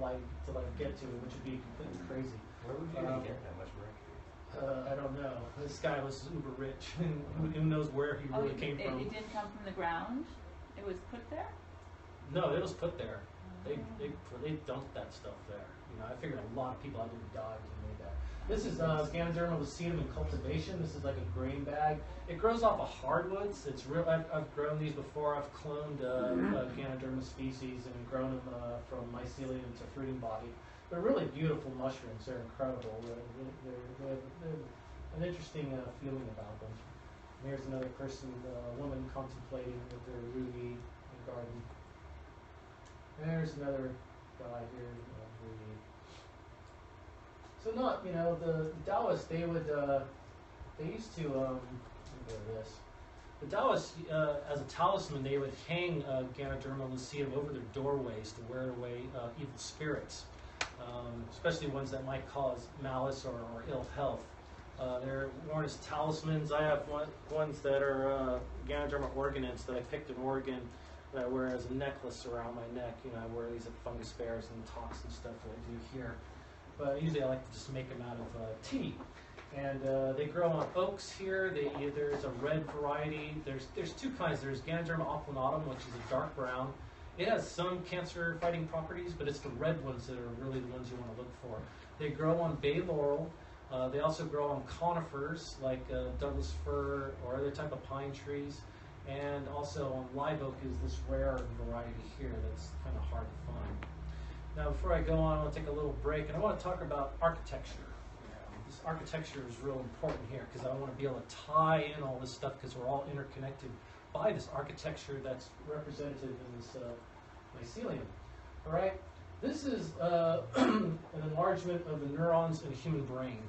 get to it, which would be completely crazy. Where would you even get that much mercury? I don't know. This guy was uber rich, and who knows where he really came from. It didn't come from the ground? It was put there? No, it was put there. They dumped that stuff there. You know, I figured a lot of people had to have died when they made that. This is Ganoderma Lucidum in cultivation. This is like a grain bag. It grows off of hardwoods. It's real. I've grown these before. I've cloned Ganoderma species and grown them from mycelium to fruiting body. They're really beautiful mushrooms. They're incredible. They have an interesting feeling about them. And here's another person, a woman contemplating with their ruby in the garden. There's another guy here, ruby. So not, you know, the Taoists, they used to, let me go to this. The Taoists, as a talisman, they would hang Ganoderma Lucidum over their doorways to wear away evil spirits, especially ones that might cause malice or ill health. They're worn as talismans. I have ones that are Ganoderma organents that I picked in Oregon that I wear as a necklace around my neck. You know, I wear these at Fungus fairs and talks and stuff that I do here. But usually I like to just make them out of tea. And they grow on oaks here. There's a red variety. There's two kinds. There's Ganoderma oplanatum, which is a dark brown. It has some cancer-fighting properties, but it's the red ones that are really the ones you want to look for. They grow on bay laurel. They also grow on conifers, like Douglas fir or other type of pine trees. And also on live oak is this rare variety here that's kind of hard to find. Now, before I go on, I want to take a little break, and I want to talk about architecture. This architecture is real important here because I want to be able to tie in all this stuff because we're all interconnected by this architecture that's represented in this mycelium. All right, this is an enlargement of the neurons in a human brain.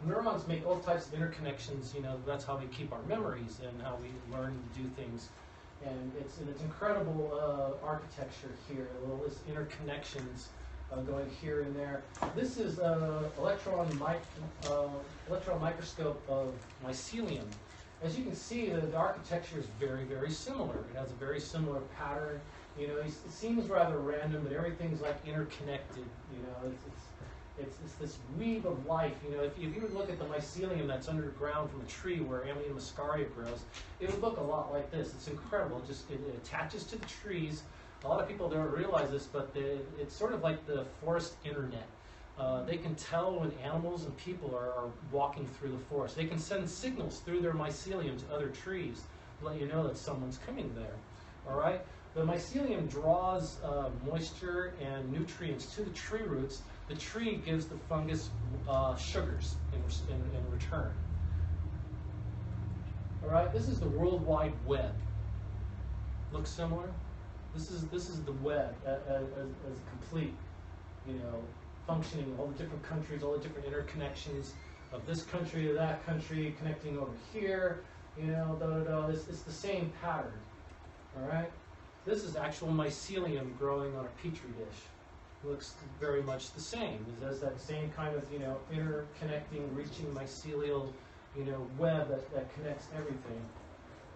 Neurons make all types of interconnections. You know, that's how we keep our memories and how we learn to do things. And it's incredible architecture here, all this interconnections going here and there. This is electron microscope of mycelium. As you can see, the architecture is very, very similar. It has a very similar pattern. You know, it seems rather random, but everything's like interconnected. You know, it's this weave of life. You know, if you would look at the mycelium that's underground from a tree where Amanita muscaria grows, it would look a lot like this. It's incredible. It attaches to the trees. A lot of people don't realize this, but it's sort of like the forest internet. They can tell when animals and people are walking through the forest. They can send signals through their mycelium to other trees to let you know that someone's coming there. All right? The mycelium draws moisture and nutrients to the tree roots. The tree gives the fungus sugars in return. All right, this is the World Wide Web. Looks similar? This is the web as complete, you know, functioning, all the different countries, all the different interconnections of this country to that country, connecting over here, you know, It's the same pattern. All right. This is actual mycelium growing on a petri dish. Looks very much the same. It has that same kind of, you know, interconnecting, reaching mycelial, you know, web that connects everything.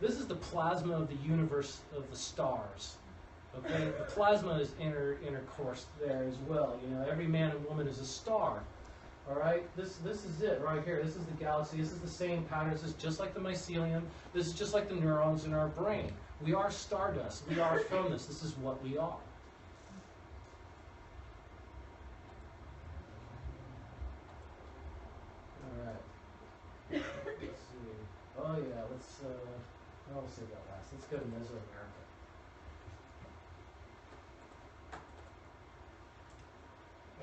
This is the plasma of the universe of the stars. Okay, the plasma is intercoursed there as well. You know, every man and woman is a star. All right, this is it right here. This is the galaxy. This is the same pattern. This is just like the mycelium. This is just like the neurons in our brain. We are stardust. We are from this. This is what we are. All right. Let's see. Oh yeah. I'll save that last. Let's go to Mesoamerica.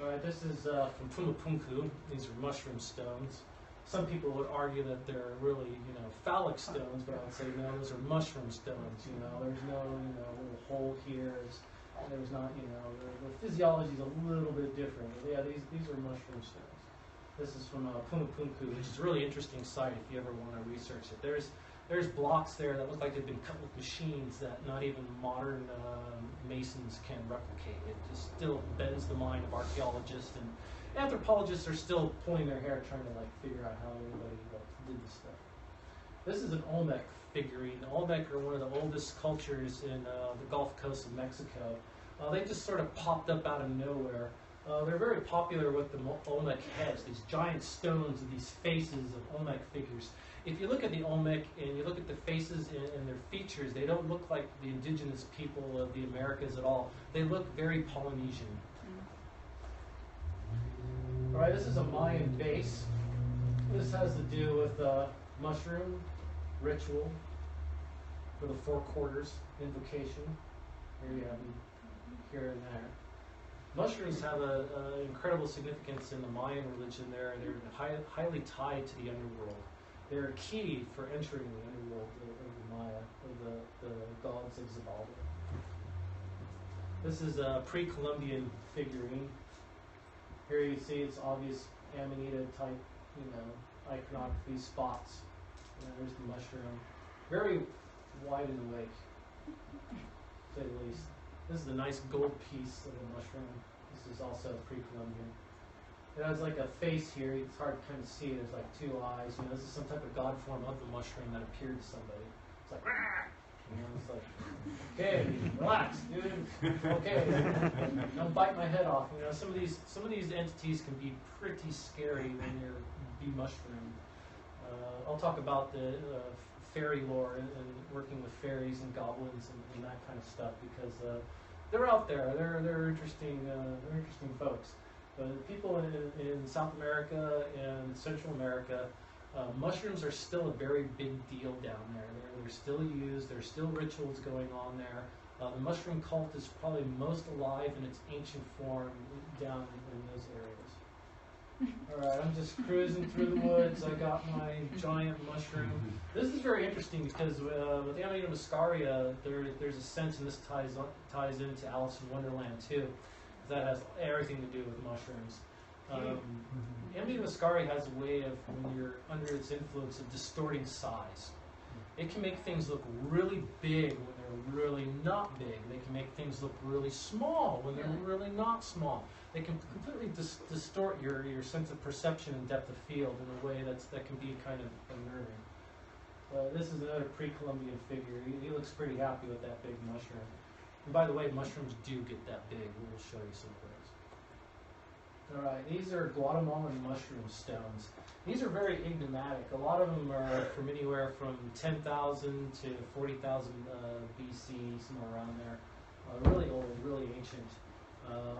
All right, this is from Pumapunku. These are mushroom stones. Some people would argue that they're really, you know, phallic stones, but I would say no, those are mushroom stones. You know, there's no, you know, little hole here. There's not, you know, the physiology is a little bit different. But yeah, these are mushroom stones. This is from Pumapunku, which is a really interesting site if you ever want to research it. There's blocks there that look like they've been cut with machines that not even modern masons can replicate. It just still bends the mind of archaeologists, and anthropologists are still pulling their hair trying to like figure out how everybody did this stuff. This is an Olmec figurine. The Olmec are one of the oldest cultures in the Gulf Coast of Mexico. They just sort of popped up out of nowhere. They're very popular with the Olmec heads, these giant stones with these faces of Olmec figures. If you look at the Olmec and you look at the faces and their features, they don't look like the indigenous people of the Americas at all. They look very Polynesian. All right, this is a Mayan base. This has to do with mushroom ritual for the 4 quarters, invocation. Here you have them here and there. Mushrooms have an incredible significance in the Mayan religion. They're highly tied to the underworld. They're key for entering the underworld of the Maya, of the gods of Xibalba. This is a pre-Columbian figurine. Here you see it's obvious Amanita type, iconography spots. There's the mushroom. Very wide and awake, to say the least. This is a nice gold piece of a mushroom. This is also pre-Columbian. It has like a face here. It's hard to kind of see. There's like 2 eyes. This is some type of god form of the mushroom that appeared to somebody. It's like, rah! It's like, okay, relax, dude. Okay, don't bite my head off. Some of these entities can be pretty scary when you're mushroomed. I'll talk about the fairy lore and working with fairies and goblins and that kind of stuff because they're out there. They're interesting. They're interesting folks. But people in South America and Central America, mushrooms are still a very big deal down there. They're still used. There's still rituals going on there. The mushroom cult is probably most alive in its ancient form down in those areas. All right, I'm just cruising through the woods. I got my giant mushroom. This is very interesting because with Amanita muscaria, there's a sense, and this ties into Alice in Wonderland too. That has everything to do with mushrooms. Amanita muscaria has a way of, when you're under its influence, of distorting size. It can make things look really big when they're really not big. They can make things look really small when they're really not small. They can completely distort your sense of perception and depth of field in a way that can be kind of unnerving. This is another pre-Columbian figure. He looks pretty happy with that big mushroom. And by the way, mushrooms do get that big. We'll show you some of those. All right, these are Guatemalan mushroom stones. These are very enigmatic. A lot of them are from anywhere from 10,000 to 40,000 BC, somewhere around there. Really old, really ancient.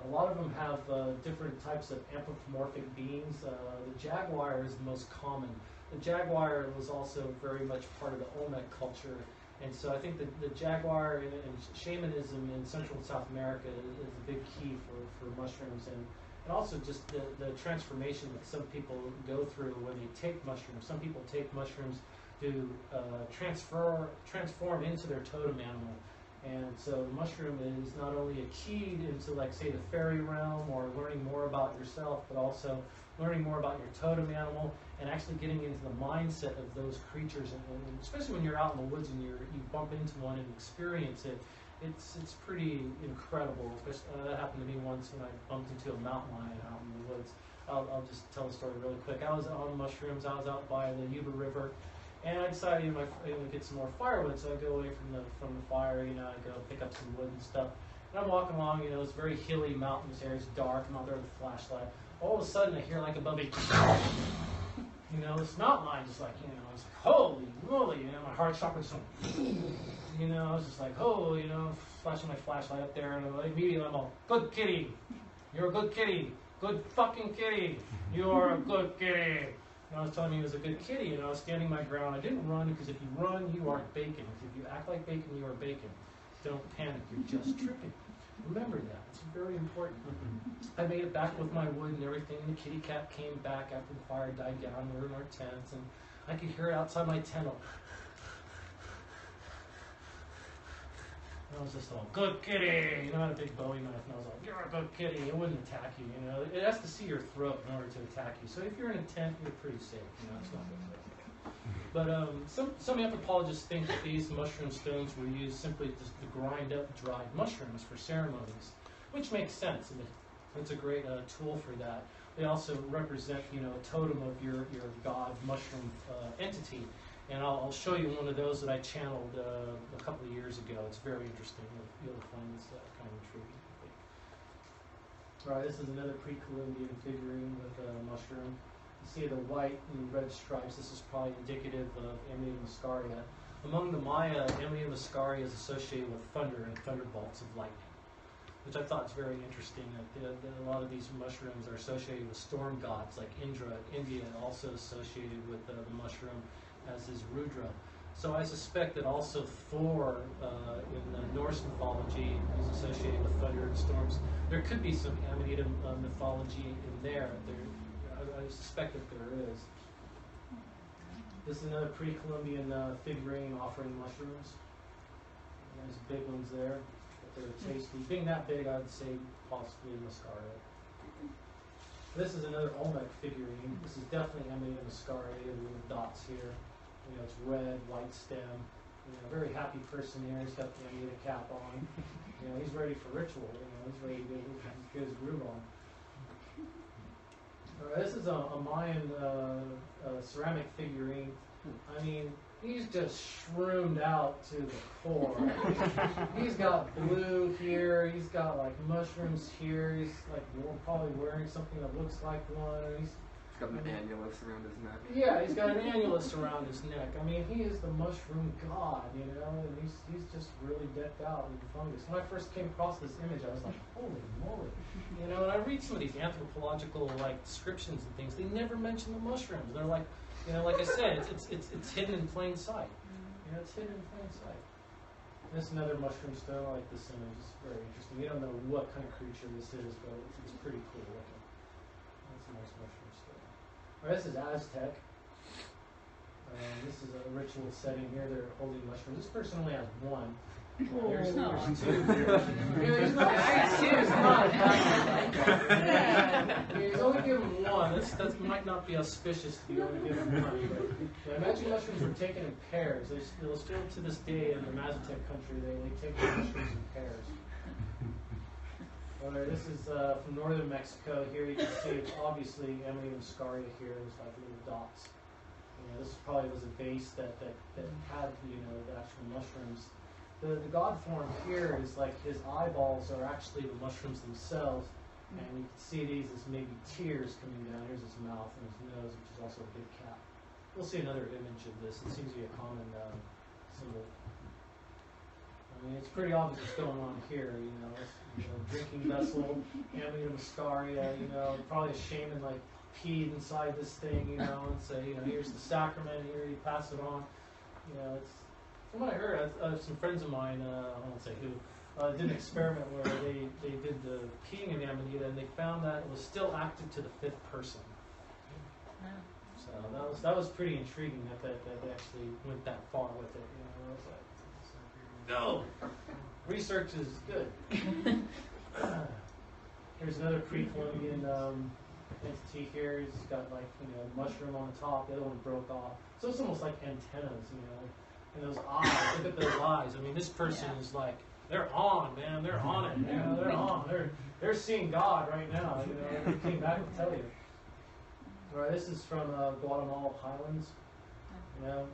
A lot of them have different types of anthropomorphic beings. The jaguar is the most common. The jaguar was also very much part of the Olmec culture. And so I think that the jaguar and shamanism in Central and South America is a big key for mushrooms, and also just the transformation that some people go through when they take mushrooms. Some people take mushrooms to transform into their totem animal. And so the mushroom is not only a key into, like, say, the fairy realm or learning more about yourself, but also learning more about your totem animal and actually getting into the mindset of those creatures. And especially when you're out in the woods and you bump into one and experience it, it's pretty incredible. That happened to me once when I bumped into a mountain lion out in the woods. I'll just tell the story really quick. I was on mushrooms. I was out by the Yuba River. And I decided to get some more firewood, so I go away from the fire. I go pick up some wood and stuff. And I'm walking along. It's very hilly, mountainous area. It's dark. I'm out there with a flashlight. All of a sudden, I hear like above me, this mountain lion just like, I was like, holy moly, my heart chakra just went, I was just like, oh, flashing my flashlight up there, and immediately I'm all, good kitty, you're a good kitty, good fucking kitty, you are a good kitty. And I was telling him he was a good kitty, and I was standing my ground. I didn't run, because if you run, you are bacon. If you act like bacon, you are bacon. Don't panic, you're just tripping. Remember that, it's very important. I made it back with my wood and everything. The kitty cat came back after the fire died down. We were in our tents, and I could hear it outside my tent. I was just all, good kitty! I had a big Bowie knife, and I was all, you're a good kitty. It wouldn't attack you, It has to see your throat in order to attack you. So if you're in a tent, you're pretty safe, It's not good for you. But some anthropologists think that these mushroom stones were used simply just to grind up dried mushrooms for ceremonies, which makes sense. And it's a great tool for that. They also represent, a totem of your god mushroom entity. And I'll show you one of those that I channeled a couple of years ago. It's very interesting. You'll find this kind of intriguing, Right, this is another pre-Columbian figurine with a mushroom. You see the white and red stripes. This is probably indicative of Amanita muscaria. Among the Maya, Amanita muscaria is associated with thunder and thunderbolts of lightning, which I thought is very interesting. That a lot of these mushrooms are associated with storm gods like Indra. India also associated with the mushroom, as is Rudra. So I suspect that also Thor in the Norse mythology is associated with thunder and storms. There could be some Amanita mythology in there. I suspect that there is. This is another pre-Columbian figurine offering mushrooms. There's big ones there, but they're tasty. Being that big, I'd say possibly muscaria. This is another Olmec figurine. This is definitely Amanita muscaria with dots here. You know, it's red, white stem. You know, very happy person here. He's got the Amanita cap on. You know, he's ready for ritual. You know, he's ready to get his groove on. This is a Mayan ceramic figurine. I mean, he's just shroomed out to the core. He's got blue here. He's got like mushrooms here. He's like probably wearing something that looks like one. He's got an annulus around his neck. Yeah, he's got an annulus around his neck. I mean, he is the mushroom god, you know, and he's just really decked out in fungus. When I first came across this image, I was like, holy moly. You know, and I read some of these anthropological, like, descriptions and things. They never mention the mushrooms. They're like, you know, like I said, it's hidden in plain sight. You know, it's hidden in plain sight. This is another mushroom stone. I like this image. It's very interesting. You don't know what kind of creature this is, but it's pretty cool looking. That's a nice mushroom stone. All right, this is Aztec. This is a ritual setting here. They're holding mushrooms. This person only has one. There's two here. He's not. He's only given one. That might not be auspicious to be only given one. But magic mushrooms were taken in pairs. Still to this day in the Mazatec country, they take the mushrooms in pairs. Alright, this is from northern Mexico. Here you can see it's obviously Amanita muscaria here. There's like little dots. You know, this probably was a vase that had, you know, the actual mushrooms. The god form here is like his eyeballs are actually the mushrooms themselves, and you can see these as maybe tears coming down. Here's his mouth and his nose, which is also a big cap. We'll see another image of this. It seems to be a common symbol. I mean, it's pretty obvious what's going on here. You know, drinking vessel, Amanita muscaria. You know, probably a shaman like peed inside this thing. You know, and say, you know, here's the sacrament. Here you pass it on. You know, it's. From what I heard, some friends of mine, I won't say who, did an experiment where they did the peeing in Amanita, and they found that it was still active to the fifth person. So that was pretty intriguing that they actually went that far with it. You know, I was like, no, research is good. Here's another pre-Columbian entity here. He's got like, you know, mushroom on the top. The other one broke off, so it's almost like antennas, you know. And those eyes, look at those eyes. I mean, this person is like, they're on, man. They're on it. You know, they're on. They're seeing God right now. You know, they came back to tell you. All right, this is from Guatemala Highlands. You know,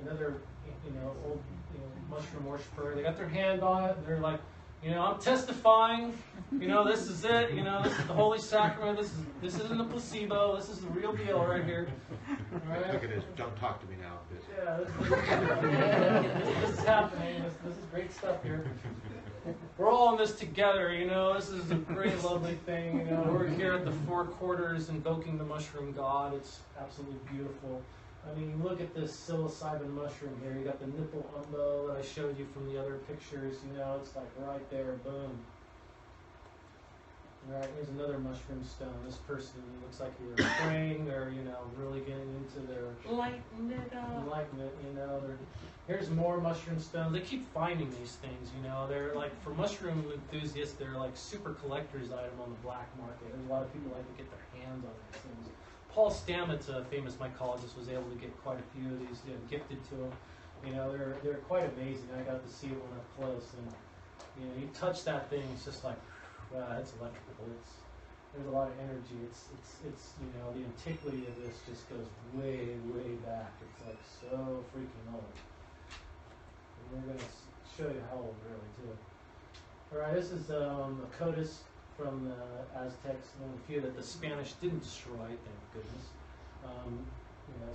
another, you know, old, you know, mushroom worshiper. They got their hand on it. And they're like, you know, I'm testifying. You know, this is it. You know, this is the Holy Sacrament. This isn't a placebo. This is the real deal right here. All right? Look at this. Don't talk to me now. Yeah, this is happening. This is great stuff here. We're all in this together, you know. This is a great, lovely thing. You know, we're here at the Four Quarters invoking the mushroom god. It's absolutely beautiful. I mean, look at this psilocybin mushroom here. You got the nipple umbo that I showed you from the other pictures. You know, it's like right there, boom. All right, here's another mushroom stone. This person looks like they're praying. They're, you know, really getting into their enlightenment. You know, here's more mushroom stones. They keep finding these things. You know, they're like, for mushroom enthusiasts, they're like super collector's item on the black market. There's a lot of people like to get their hands on these things. Paul Stamets, a famous mycologist, was able to get quite a few of these, you know, gifted to him. You know, they're quite amazing. I got to see one up close, and you know, you touch that thing, it's just like, wow, it's electrical. There's a lot of energy. It's you know, the antiquity of this just goes way, way back. It's like so freaking old. And we're gonna show you how old really too. All right, this is a Codis from the Aztecs, and a few that the Spanish didn't destroy, thank goodness.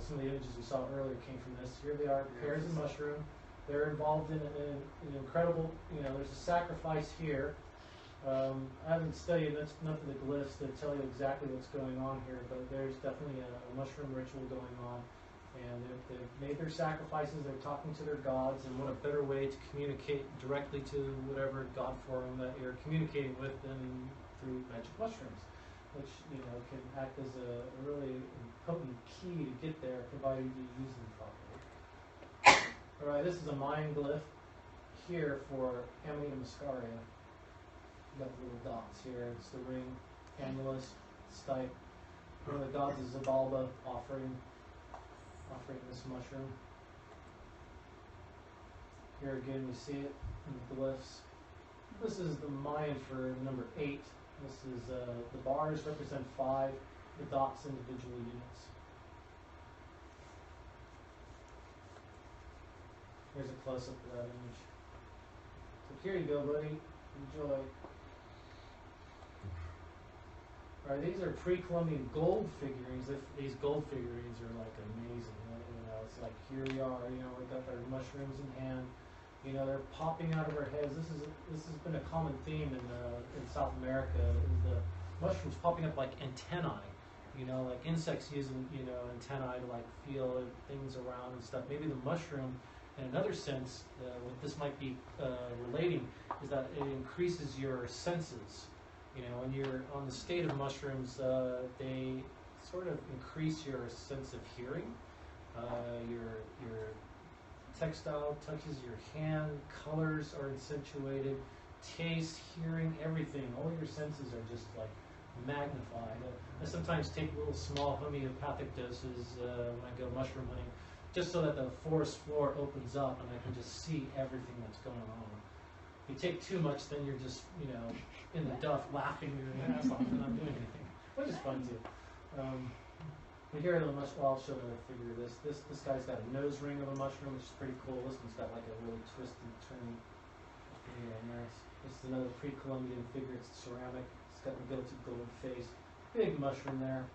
Some of the images we saw earlier came from this. Here they are, pairs of mushroom. They're involved in an incredible, there's a sacrifice here. I haven't studied enough of the glyphs to tell you exactly what's going on here, but there's definitely a mushroom ritual going on. And they've made their sacrifices, they're talking to their gods, and what a better way to communicate directly to whatever god form that you're communicating with than through magic mushrooms, which can act as a really potent key to get there, provided you use them properly. Alright, this is a Mayan glyph here for Amanita muscaria. You got the little dots here, it's the ring, annulus, stipe. One of the gods is Zabalba offering this mushroom. Here again we see it in the glyphs. This is the Mayan for number 8. This is the bars represent 5, the dots individual units. Here's a close-up of that image. So here you go, buddy. Enjoy. Alright, these are pre-Columbian gold figurines. These gold figurines are like amazing. It's like here we are. We got our mushrooms in hand. They're popping out of our heads. This has been a common theme in South America. Is the mushrooms popping up like antennae. Like insects using antennae to like feel things around and stuff. Maybe the mushroom, in another sense, what this might be relating is that it increases your senses. When you're on the state of mushrooms, they sort of increase your sense of hearing. Your textile touches your hand, colors are accentuated, taste, hearing, everything. All your senses are just like magnified. I sometimes take little small homeopathic doses when I go mushroom hunting, just so that the forest floor opens up and I can just see everything that's going on. If you take too much, then you're just, in the duff laughing your ass off and not doing anything, which is fun too. But here I'll show another figure of this. This guy's got a nose ring of a mushroom, which is pretty cool. This one's got like a really twisted turn. Yeah, nice. This is another pre-Columbian figure. It's ceramic. It's got the gilded gold face. Big mushroom there.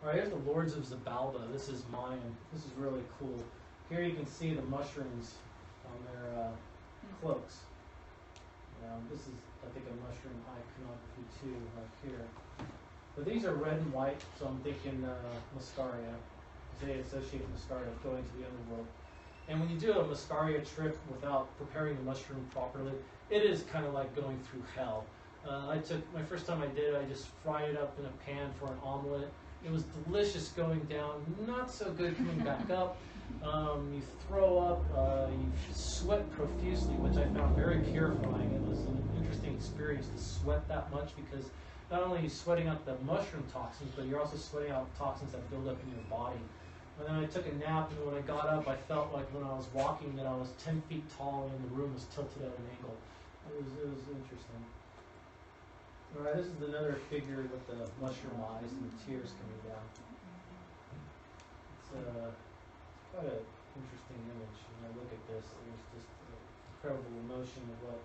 Alright, here's the Lords of Zabalba. This is Mayan. This is really cool. Here you can see the mushrooms on their cloaks. This is, I think, a mushroom iconography too, right here. But these are red and white, so I'm thinking muscaria. They associate muscaria with going to the underworld. And when you do a muscaria trip without preparing the mushroom properly, it is kind of like going through hell. My first time I did it, I just fried it up in a pan for an omelet. It was delicious going down, not so good coming back up. You throw up, you sweat profusely, which I found very purifying. It was an interesting experience to sweat that much, because not only are you sweating out the mushroom toxins, but you're also sweating out toxins that build up in your body. And then I took a nap, and when I got up, I felt like when I was walking that I was 10 feet tall and the room was tilted at an angle. It was interesting. Alright, this is another figure with the mushroom eyes and the tears coming down. It's quite an interesting image. When I look at this, there's just incredible emotion of what,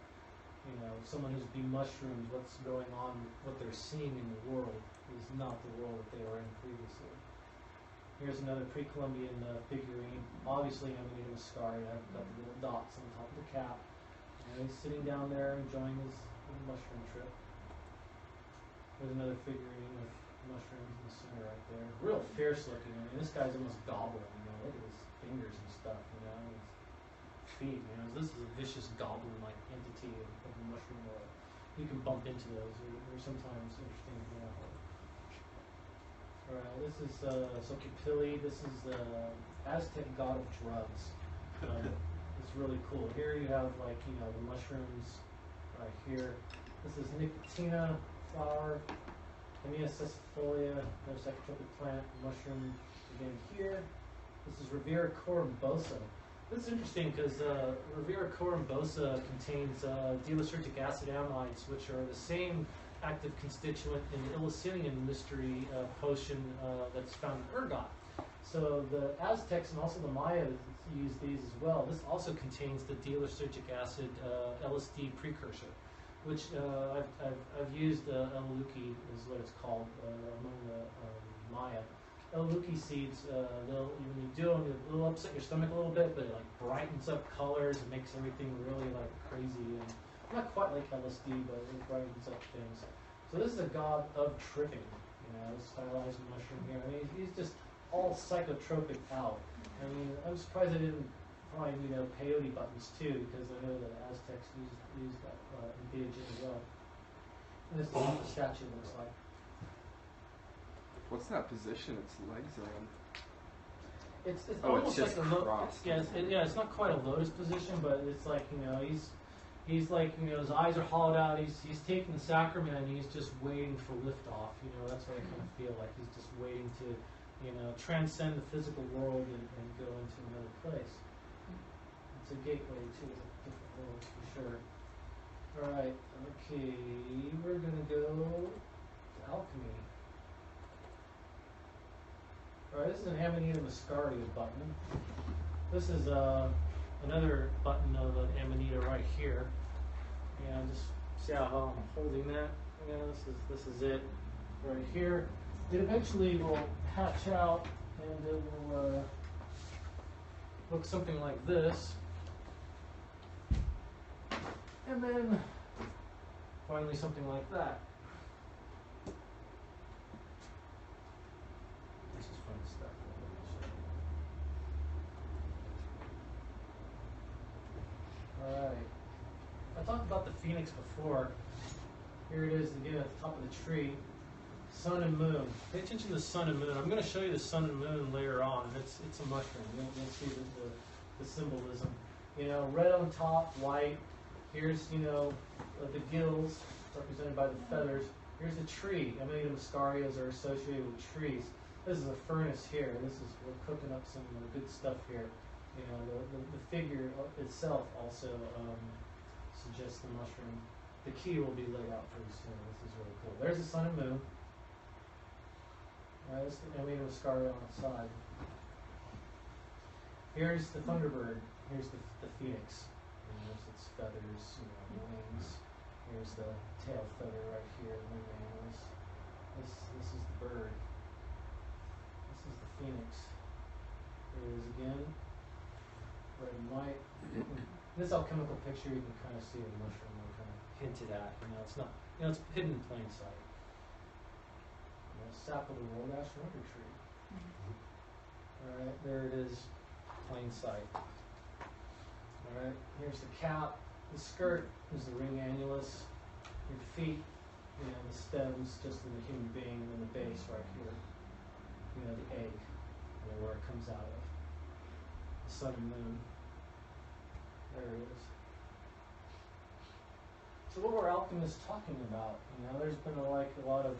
someone who's been mushroomed, what's going on, what they're seeing in the world is not the world that they were in previously. Here's another pre-Columbian figurine. Obviously, Amanita muscaria. I've got the little dots on top of the cap. And he's sitting down there enjoying his mushroom trip. There's another figurine with mushrooms in the center right there. Real fierce looking. I mean, this guy's almost gobbling. Look at his fingers and stuff. His feet. This is a vicious goblin-like entity of the mushroom world. You can bump into those. They're sometimes interesting. Alright, this is Xochipilli. This is the Aztec god of drugs. It's really cool. Here you have the mushrooms right here. This is Nicotina flower, Hemia cecifolia, another psychotropic plant, mushroom again here. This is Rivera corymbosa. This is interesting because Rivera corymbosa contains D-lysergic acid amides, which are the same active constituent in the Eleusinian mystery potion that's found in ergot. So the Aztecs and also the Mayas used these as well. This also contains the D-lysergic acid LSD precursor, which I've used Eluki is what it's called among the Maya. Eluki seeds, when you do them, it'll upset your stomach a little bit, but it like brightens up colors and makes everything really like crazy and not quite like LSD, but it brightens up things. So this is a god of tripping, stylized mushroom here. I mean, he's just all psychotropic out. I mean, I'm surprised I didn't find, peyote buttons too, because I know the Aztecs used that entheogen as well. And this is what the statue looks like. What's that position its legs are in? It's Oh, almost it's just like a crossed. it's not quite a lotus position, but it's like he's like his eyes are hollowed out. He's taking the sacrament and he's just waiting for liftoff. That's what I kind of feel like. He's just waiting to transcend the physical world and go into another place. It's a gateway to a different world for sure. All right, okay, we're gonna go to alchemy. Alright, this is an Amanita muscaria button. This is another button of an Amanita right here. And just see how I'm holding that? This is it right here. It eventually will hatch out and it will look something like this. And then finally something like that. This is fun stuff. Alright. I talked about the phoenix before. Here it is again at the top of the tree. Sun and moon. Pay attention to the sun and moon. I'm going to show you the sun and moon later on. It's a mushroom. You'll see the symbolism. Red on top, white. Here's, the gills represented by the feathers. Here's the tree. Amanita muscarias are associated with trees. This is a furnace here. We're cooking up some good stuff here. The figure itself also suggests the mushroom. The key will be laid out pretty soon. This is really cool. There's the sun and moon. This is the Amanita muscaria on its side. Here's the thunderbird. Here's the phoenix. There's its feathers, wings. Here's the tail feather right here, the wing. This is the bird. This is the phoenix. Here it is again. Red and white. This alchemical picture, you can kind of see the mushroom kind of hinted at. It's not, it's hidden in plain sight. Sap of the world ash wonder tree. Alright, there it is, plain sight. Alright, here's the cap. The skirt is the ring annulus. Your feet, the stems just in the human being, and then the base right here. The egg, where it comes out of. The sun and moon. There it is. So what were alchemists talking about? There's been a lot of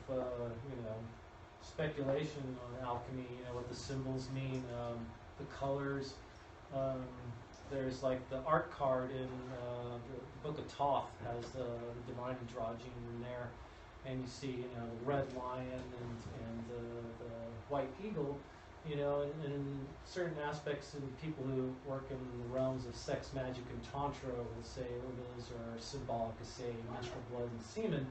speculation on alchemy. What the symbols mean, the colors. There's the art card in the Book of Thoth has the divine androgyne in there, and you see the red lion and the white eagle. In certain aspects, and people who work in the realms of sex, magic, and tantra will say those are symbolic of, say, menstrual blood and semen.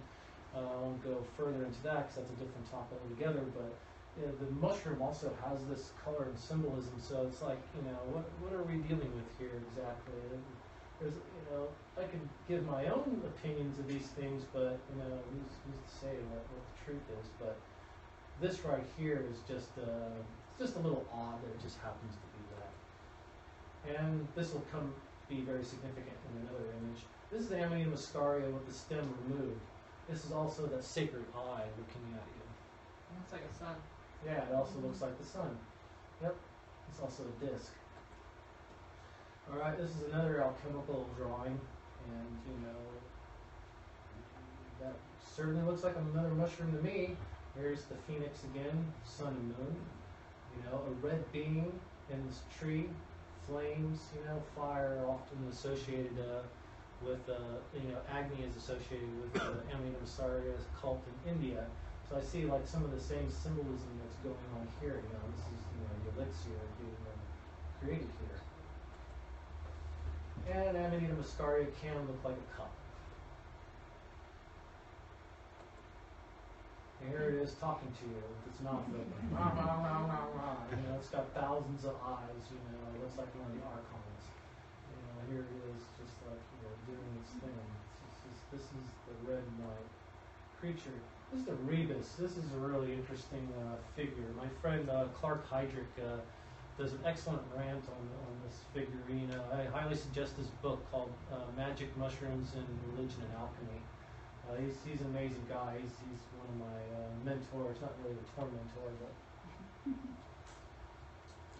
I won't go further into that because that's a different topic altogether. But the mushroom also has this color and symbolism. So it's what are we dealing with here exactly? There's, I can give my own opinions of these things, but who's to say what the truth is? But this right here is just a little odd that it just happens to be that. And this will be very significant in another image. This is the Amanita muscaria with the stem removed. This is also that sacred eye looking at you. Looks like a sun. Yeah, it also looks like the sun. Yep, it's also a disc. Alright, this is another alchemical drawing, and that certainly looks like another mushroom to me. Here's the phoenix again, sun and moon. A red being in this tree, flames, fire often associated with, Agni is associated with Amanita muscaria's cult in India. So I see some of the same symbolism that's going on here. This is, the elixir being created here. And Amanita muscaria can look like a cup. is talking to you with its mouth open. Rah, rah, rah, rah, rah. You know, it's got thousands of eyes. You know, it looks like one of the archons. You know, here it is, just like, you know, doing its thing. This is the red and white creature. This is the rebus. This is a really interesting figure. My friend Clark Heydrich does an excellent rant on this figurine. I highly suggest this book called Magick Mushrooms and Religion and Alchemy. He's an amazing guy. He's one of my mentors. Not really a tour mentor, but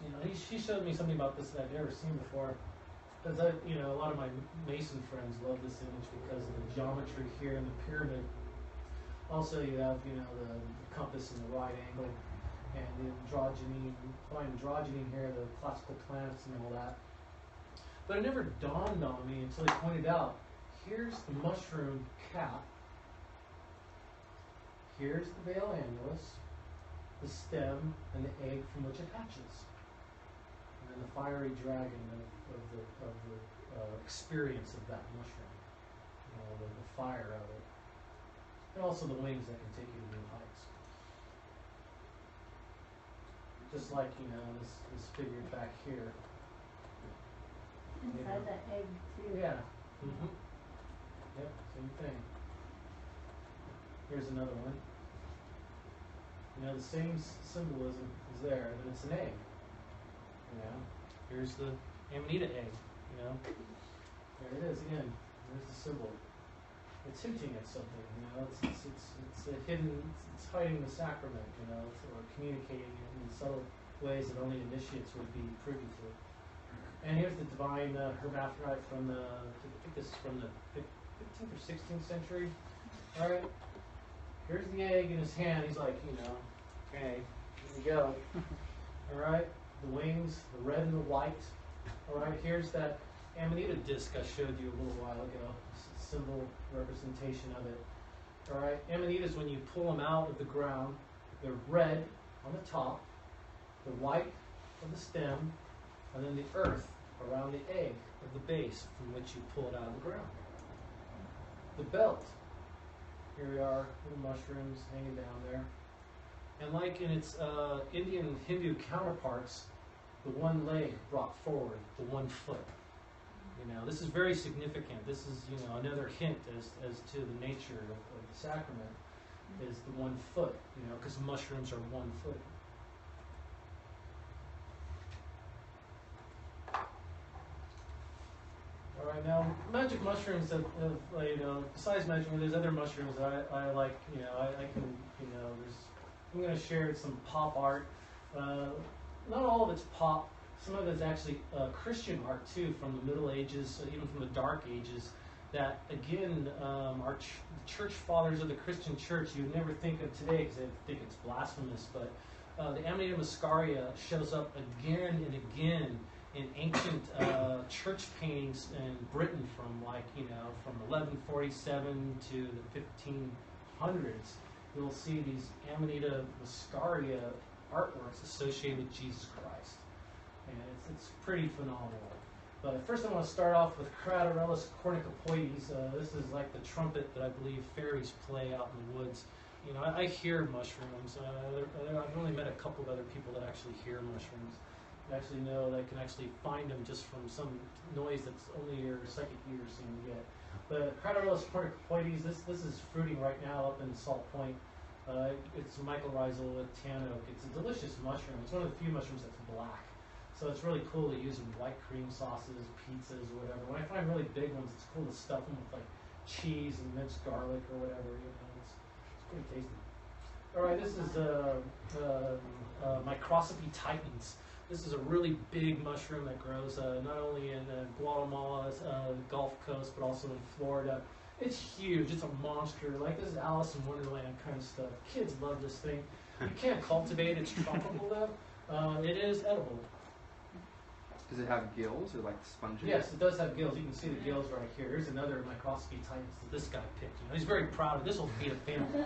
you know, he showed me something about this that I'd never seen before. Because you know, a lot of my Mason friends love this image because of the geometry here in the pyramid. Also, you have, you know, the compass and the right angle, and the androgyny here, the classical planets and all that. But it never dawned on me until he pointed out, here's the mushroom cap, here's the veil annulus, the stem, and the egg from which it hatches, and then the fiery dragon of the experience of that mushroom, you know, the fire of it. And also the wings that can take you to new heights. Just like, you know, this figure back here. Inside that egg too. Yeah. Mm-hmm. Yep, same thing. Here's another one. You know, the same symbolism is there, but it's an egg. You know, here's the Amanita egg. You know, there it is again. There's the symbol. It's hinting at something, you know. It's a hidden. It's hiding the sacrament, you know, or communicating it in subtle ways that only initiates would be privy to. And here's the divine hermaphrodite from the. I think this is from the 15th or 16th century. All right. Here's the egg in his hand. He's like, you know, okay, here we go. All right. The wings, the red and the white. All right. Here's that Amanita disc I showed you a little while ago. Symbol representation of it. All right, amanitas, when you pull them out of the ground, they're red on the top, the white of the stem, and then the earth around the egg of the base from which you pull it out of the ground. The belt. Here we are, little mushrooms hanging down there. And like in its Indian Hindu counterparts, the one leg brought forward, the one foot. You know, this is very significant. This is, you know, another hint as to the nature of the sacrament is the 1 foot, you know, because mushrooms are 1 foot. All right, now magic mushrooms have you know, besides magic, there's other mushrooms that I like. You know, I can, you know, I'm going to share some pop art. Not all of it's pop. Some of it's actually Christian art too, from the Middle Ages, even from the Dark Ages. That again, our church fathers of the Christian church, you would never think of today because they think it's blasphemous. But the Amanita muscaria shows up again and again in ancient church paintings in Britain, from from 1147 to the 1500s. You'll see these Amanita muscaria artworks associated with Jesus Christ. And it's pretty phenomenal. But first I want to start off with Craterellus cornicopoides. This is like the trumpet that I believe fairies play out in the woods. You know, I hear mushrooms. I've only met a couple of other people that actually hear mushrooms. I actually know they can actually find them just from some noise that's only your psychic ears seem to get. But Craterellus cornicopoides, this is fruiting right now up in Salt Point. It's mycorrhizal with tan oak. It's a delicious mushroom. It's one of the few mushrooms that's black. So it's really cool to use in white cream sauces, pizzas, or whatever. When I find really big ones, it's cool to stuff them with like cheese and minced garlic or whatever. You know, it's pretty tasty. All right, this is Microscopy Titans. This is a really big mushroom that grows not only in Guatemala, Gulf Coast, but also in Florida. It's huge. It's a monster. Like, this is Alice in Wonderland kind of stuff. Kids love this thing. You can't cultivate it. It's tropical though. It is edible. Does it have gills or like sponges? Yes, it does have gills. You can see the gills right here. Here's another Microscopy Titans that this guy picked. You know, he's very proud of this. Will feed a family.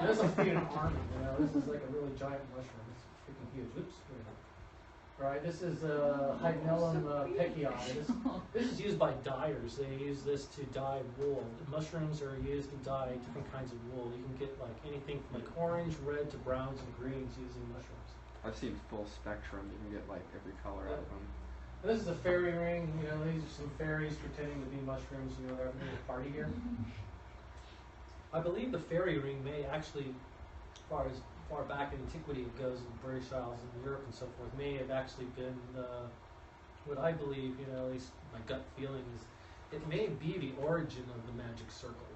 This will feed an army. You know, this is like a really giant mushroom. It's freaking huge. Oops. Right, this is Hydenellum pecii. This is used by dyers. They use this to dye wool. Mushrooms are used to dye different kinds of wool. You can get like anything from like orange, red to browns and greens using mushrooms. I've seen full spectrum. You can get like every color out of them. And this is a fairy ring. You know, these are some fairies pretending to be mushrooms. You know, they're having a party here. I believe the fairy ring may actually, as far back in antiquity it goes in British Isles and Europe and so forth, may have actually been what I believe, you know, at least my gut feeling is, it may be the origin of the magic circle,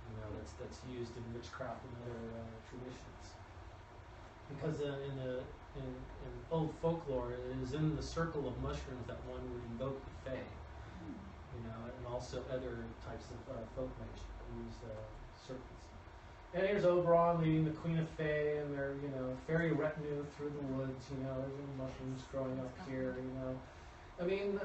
you know, that's used in witchcraft and other traditions. Because in old folklore, it is in the circle of mushrooms that one would invoke the fae, you know, and also other types of folk magic use serpents. And here's Oberon leading the Queen of Fae and their, you know, fairy retinue through the woods, you know, there's little mushrooms growing up here, you know. I mean,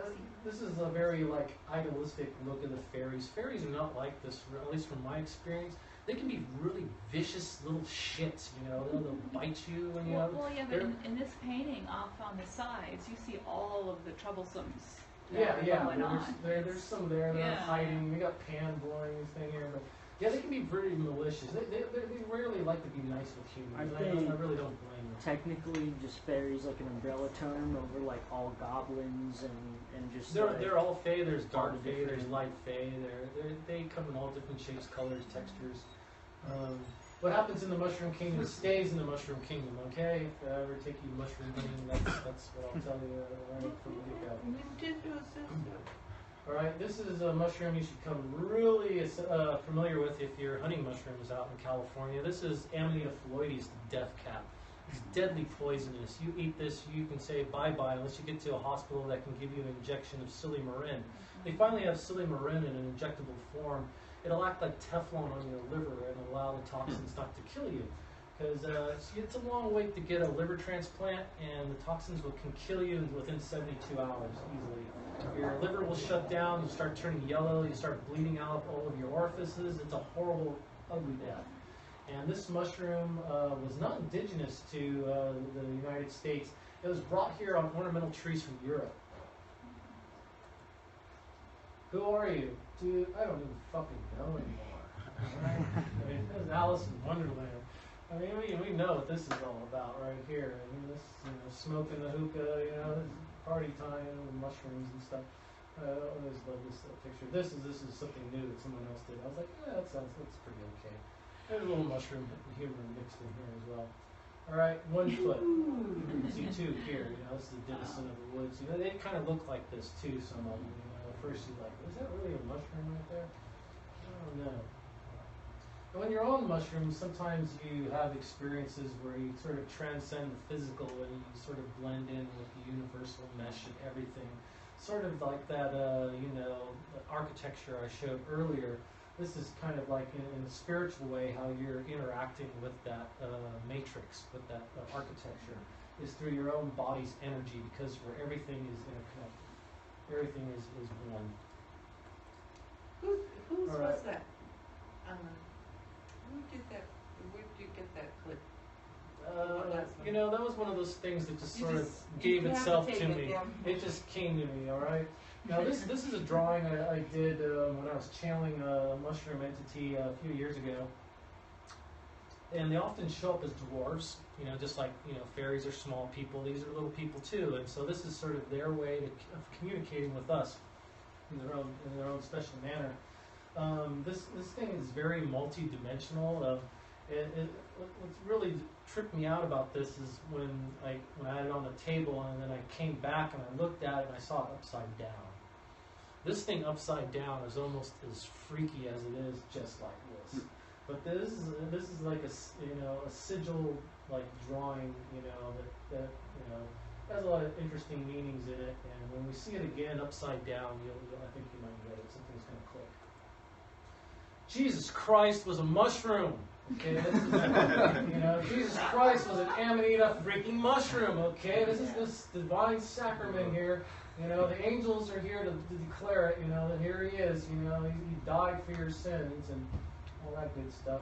this is a very, like, idealistic look at the fairies. Fairies are not like this, at least from my experience. They can be really vicious little shits, you know, they'll bite you and, you know. Well, yeah, but in this painting off on the sides, you see all of the troublesomes Yeah, going on. There's some there that are Yeah. hiding. We got Pan blowing his thing here, but yeah, they can be pretty malicious. They rarely like to be nice with humans. Aren't I they really don't blame them. Technically, just fairies like an umbrella term over like all goblins and just. They're all fae. There's dark all the fae. There's different- light fae. They come in all different shapes, colors, textures. What happens in the Mushroom Kingdom stays in the Mushroom Kingdom. Okay, if I ever take you mushroom hunting, that's what I'll tell you right from the get-go. Nintendo system. All right, this is a mushroom you should come really familiar with if you're hunting mushrooms out in California. This is Amanita phalloides, the death cap. It's deadly poisonous. You eat this, you can say bye-bye unless you get to a hospital that can give you an injection of silymarin. They finally have silymarin in an injectable form. It'll act like Teflon on your liver and allow the toxins not to kill you. Because it's a long wait to get a liver transplant, and the toxins can kill you within 72 hours easily. Your liver will shut down, you start turning yellow, you start bleeding out all of your orifices. It's a horrible, ugly death. And this mushroom was not indigenous to the United States. It was brought here on ornamental trees from Europe. Who are you? Dude, I don't even fucking know anymore. Right? I mean, this is Alice in Wonderland. I mean, we know what this is all about right here. I mean, this, you know, smoking the hookah, you know, this is party time with mushrooms and stuff. I always love this picture. This is something new that someone else did. I was like, yeah, that's pretty okay. There's a little mushroom humor mixed in here as well. All right, 1 foot. You can see two here. You know, this is the denizen of the woods. You know, they kind of look like this too. Some of them. You know, at first you're like, is that really a mushroom right there? I don't know. And when you're on mushrooms, sometimes you have experiences where you sort of transcend the physical and you sort of blend in with the universal mesh of everything. Sort of like that, you know, architecture I showed earlier. This is kind of like in a spiritual way how you're interacting with that matrix, with that architecture, is through your own body's energy, because where everything is interconnected. Everything is one. Whose All right. was that? Who did that? Where did you get that clip? You know, that was one of those things that just You sort of just- gave you have to itself take to it, me. yeah. It just came to me, all right? Now, this is a drawing I did when I was channeling a mushroom entity a few years ago. And they often show up as dwarves, you know, just like, you know, fairies are small people. These are little people, too. And so this is sort of their way of communicating with us in their own special manner. This thing is very multi-dimensional. What's really tripped me out about this is when I had it on the table and then I came back and I looked at it and I saw it upside down. This thing upside down is almost as freaky as it is just like this. But this is like a sigil like drawing, you know, that you know has a lot of interesting meanings in it. And when we see it again upside down, I think you might get it. Something's going to click. Jesus Christ was a mushroom. Okay, you know, Jesus Christ was an Amanita freaking mushroom. Okay, this is this divine sacrament here. You know, the angels are here to declare it. You know, that here he is. You know, he died for your sins and all that good stuff.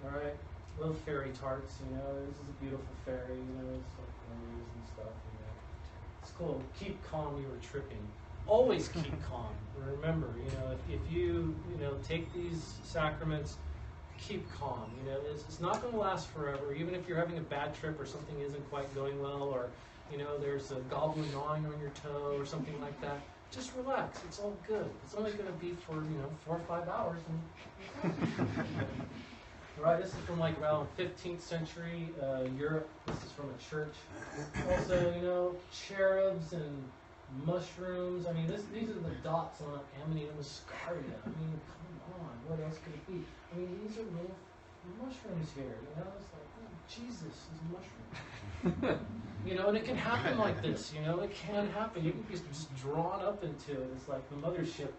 All right, little fairy tarts. You know, this is a beautiful fairy. You know, it's like fairies and stuff. You know, It's cool. Keep calm, you were tripping. Always keep calm. Remember, if you take these sacraments, keep calm. It's not going to last forever. Even if you're having a bad trip or something isn't quite going well, or there's a goblin gnawing on your toe or something like that, just relax. It's all good. It's only going to be for 4 or 5 hours. Right, this is from like around 15th century Europe. This is from a church. Also, cherubs and mushrooms. I mean, these are the dots on Amanita muscaria. I mean, come on, what else could it be? I mean, these are little mushrooms here. It's like, oh, Jesus is a mushroom. And it can happen like this. It can happen. You can be just drawn up into it. It's like the mothership.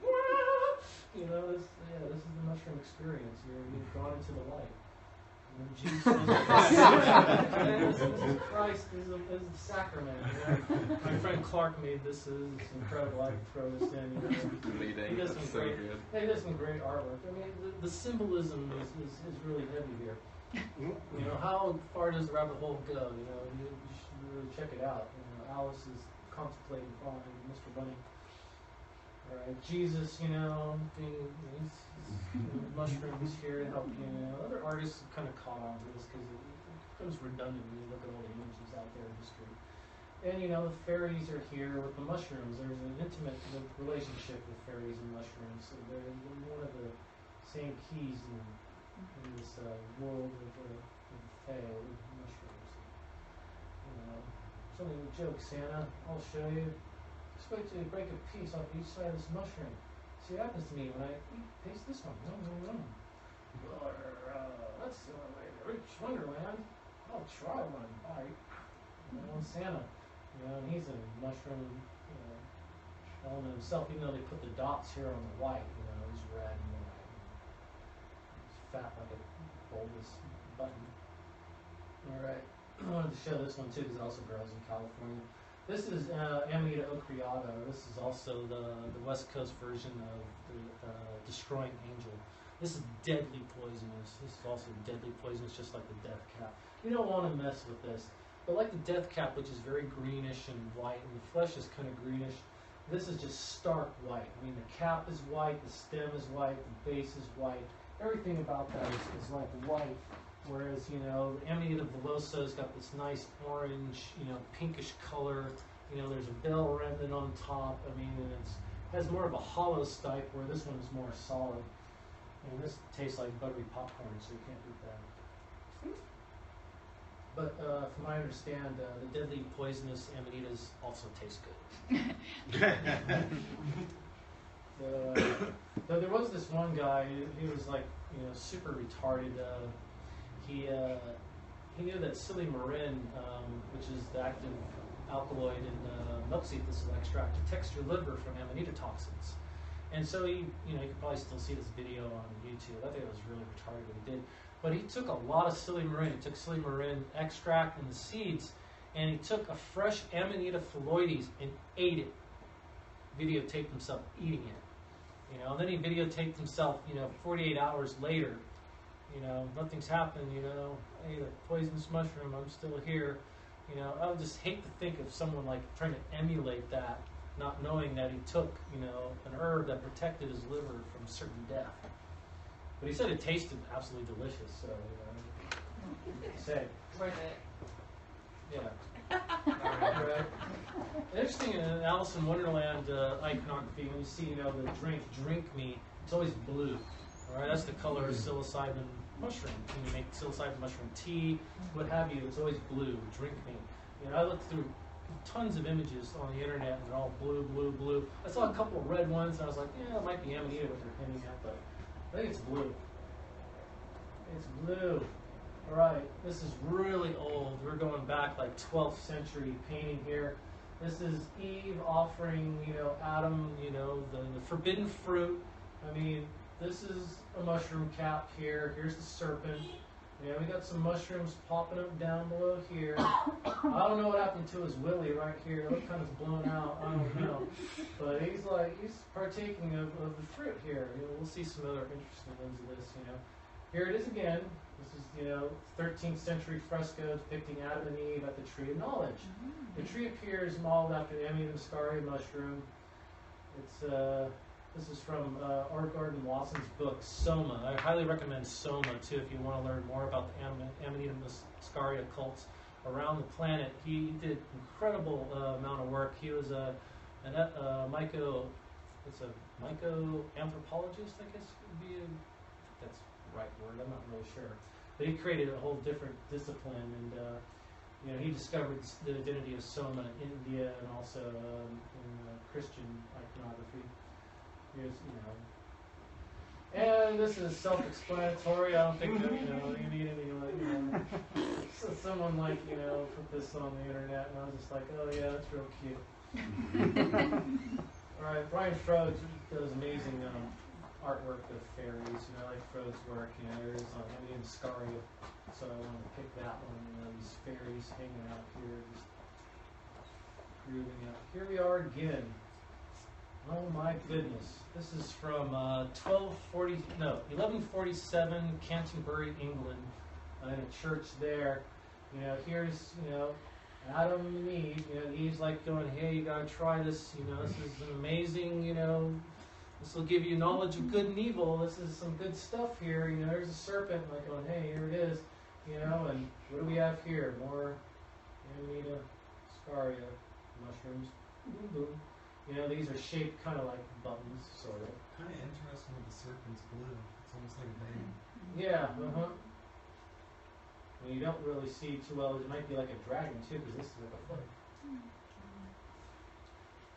This is the mushroom experience. You've gone into the light. Jesus is Christ is the sacrament. My friend Clark made this. It's incredible. I can throw this in. He does some great. He does some great artwork. I mean, the symbolism is really heavy here. How far does the rabbit hole go? You should really check it out. Alice is contemplating following Mr. Bunny. All right, Jesus, being mushrooms here to help you. Other artists have kind of caught on to this because it becomes redundant when you look at all the images out there in history. And the fairies are here with the mushrooms. There's an intimate relationship with fairies and mushrooms. So they're one of the same keys in this world of fae with mushrooms. Something to joke, Santa. I'll show you. Just wait till you break a piece off each side of this mushroom. See what happens to me when I taste this one. That's the only way to reach Wonderland. I'll try one bite. Santa. And he's a mushroom element himself, even though they put the dots here on the white. He's red and white. He's fat like a bulbous button. Alright. I wanted to show this one too because it also grows in California. This is Amanita ocreata. This is also the West Coast version of the Destroying Angel. This is deadly poisonous. This is also deadly poisonous, just like the death cap. You don't want to mess with this. But like the death cap, which is very greenish and white, and the flesh is kind of greenish, this is just stark white. I mean, the cap is white, the stem is white, the base is white. Everything about that is like white. Whereas, Amanita villosa's got this nice orange, pinkish color. There's a bell remnant on top. I mean, and it has more of a hollow stipe, where this one is more solid. And this tastes like buttery popcorn, so you can't eat that. But from what I understand, the deadly poisonous Amanitas also taste good. So there was this one guy, he was like, super retarded. He knew that silymarin, which is the active alkaloid in milkseed thistle extract, detects your liver from Amanita toxins. And so you could probably still see this video on YouTube. I think it was really retarded what he did. But he took a lot of silymarin. He took silymarin extract and the seeds, and he took a fresh Amanita phalloides and ate it. Videotaped himself eating it. And then he videotaped himself, 48 hours later. Nothing's happened, I ate a poisonous mushroom, I'm still here. I would just hate to think of someone like trying to emulate that, not knowing that he took, an herb that protected his liver from certain death. But he said it tasted absolutely delicious, so, say. Worth it. Yeah. Right. Interesting in Alice in Wonderland iconography, when you see, the drink me, it's always blue. All right, that's the color of psilocybin mushroom. When you make psilocybin mushroom tea, what have you, it's always blue. Drink me. I looked through tons of images on the internet, and they're all blue, blue, blue. I saw a couple of red ones, and I was like, yeah, it might be Amanita what they're hinting at, but I think it's blue. It's blue. All right, this is really old. We're going back like 12th century painting here. This is Eve offering, Adam, the forbidden fruit. I mean, this is a mushroom cap here. Here's the serpent. We got some mushrooms popping up down below here. I don't know what happened to his willy right here. It looks kind of blown out. I don't know. But he's partaking of the fruit here. We'll see some other interesting ones of this, Here it is again. This is, 13th century fresco depicting Adam and Eve at the Tree of Knowledge. The tree appears modeled after the Amanita muscaria mushroom. It's this is from R. Gordon Wasson's book Soma. I highly recommend Soma too if you want to learn more about the Amanita muscaria cults around the planet. He did incredible amount of work. He was a mycoanthropologist, I guess would be that's the right word. I'm not really sure. But he created a whole different discipline, and he discovered the identity of Soma in India and also in Christian iconography. Here's, and this is self-explanatory. I don't think that, you need any, so someone put this on the internet, and I was just like, oh yeah, that's real cute. All right, Brian Froud does amazing artwork with fairies. I like Froud's work. There's Amanita muscaria, so I wanted to pick that one. These fairies hanging out here, just grooving out. Here we are again. Oh my goodness! This is from 1147, Canterbury, England, in a church there. Here's Adam and Eve. Eve's like going, hey, you gotta try this. This is an amazing. This will give you knowledge of good and evil. This is some good stuff here. There's a serpent, like going, hey, here it is. And what do we have here? More Amanita muscaria mushrooms. Boom, boom. These are shaped kind of like buttons, sort of. Kind of interesting with the serpent's blue. It's almost like a vein. Yeah, Well, you don't really see too well. It might be like a dragon, too, because this is like a foot.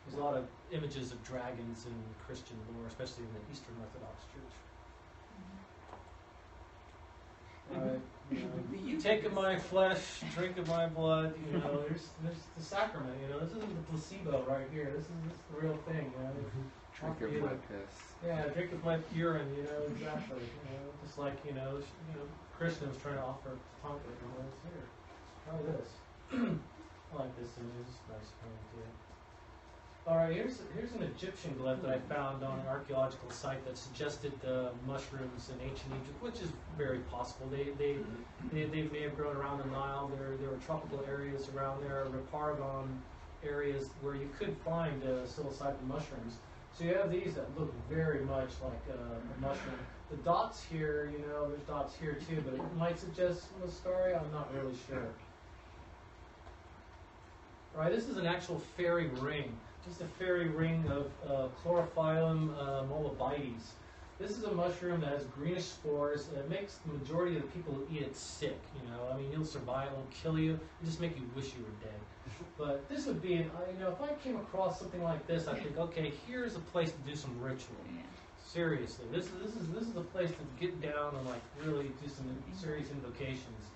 There's a lot of images of dragons in Christian lore, especially in the Eastern Orthodox Church. Take of my flesh, drink of my blood. There's the sacrament. This isn't the placebo right here. This is the real thing. Drink of my piss. Yeah, drink of my urine. Exactly. Just like Krishna was trying to offer Tonka. It's here. Try this. I like this image. It's nice too. All right, here's an Egyptian glyph that I found on an archaeological site that suggested mushrooms in ancient Egypt, which is very possible. They may have grown around the Nile. There were tropical areas around there, Ripargon areas where you could find psilocybin mushrooms. So you have these that look very much like a mushroom. The dots here, there's dots here too, but it might suggest muscaria. I'm not really sure. All right, this is an actual fairy ring. Just a fairy ring of Chlorophyllum mollibites. This is a mushroom that has greenish spores, and it makes the majority of the people who eat it sick. You'll survive, it won't kill you. It just make you wish you were dead. But this would be, if I came across something like this, I think, okay, here's a place to do some ritual. Yeah. Seriously, this is a place to get down and really do some serious invocations.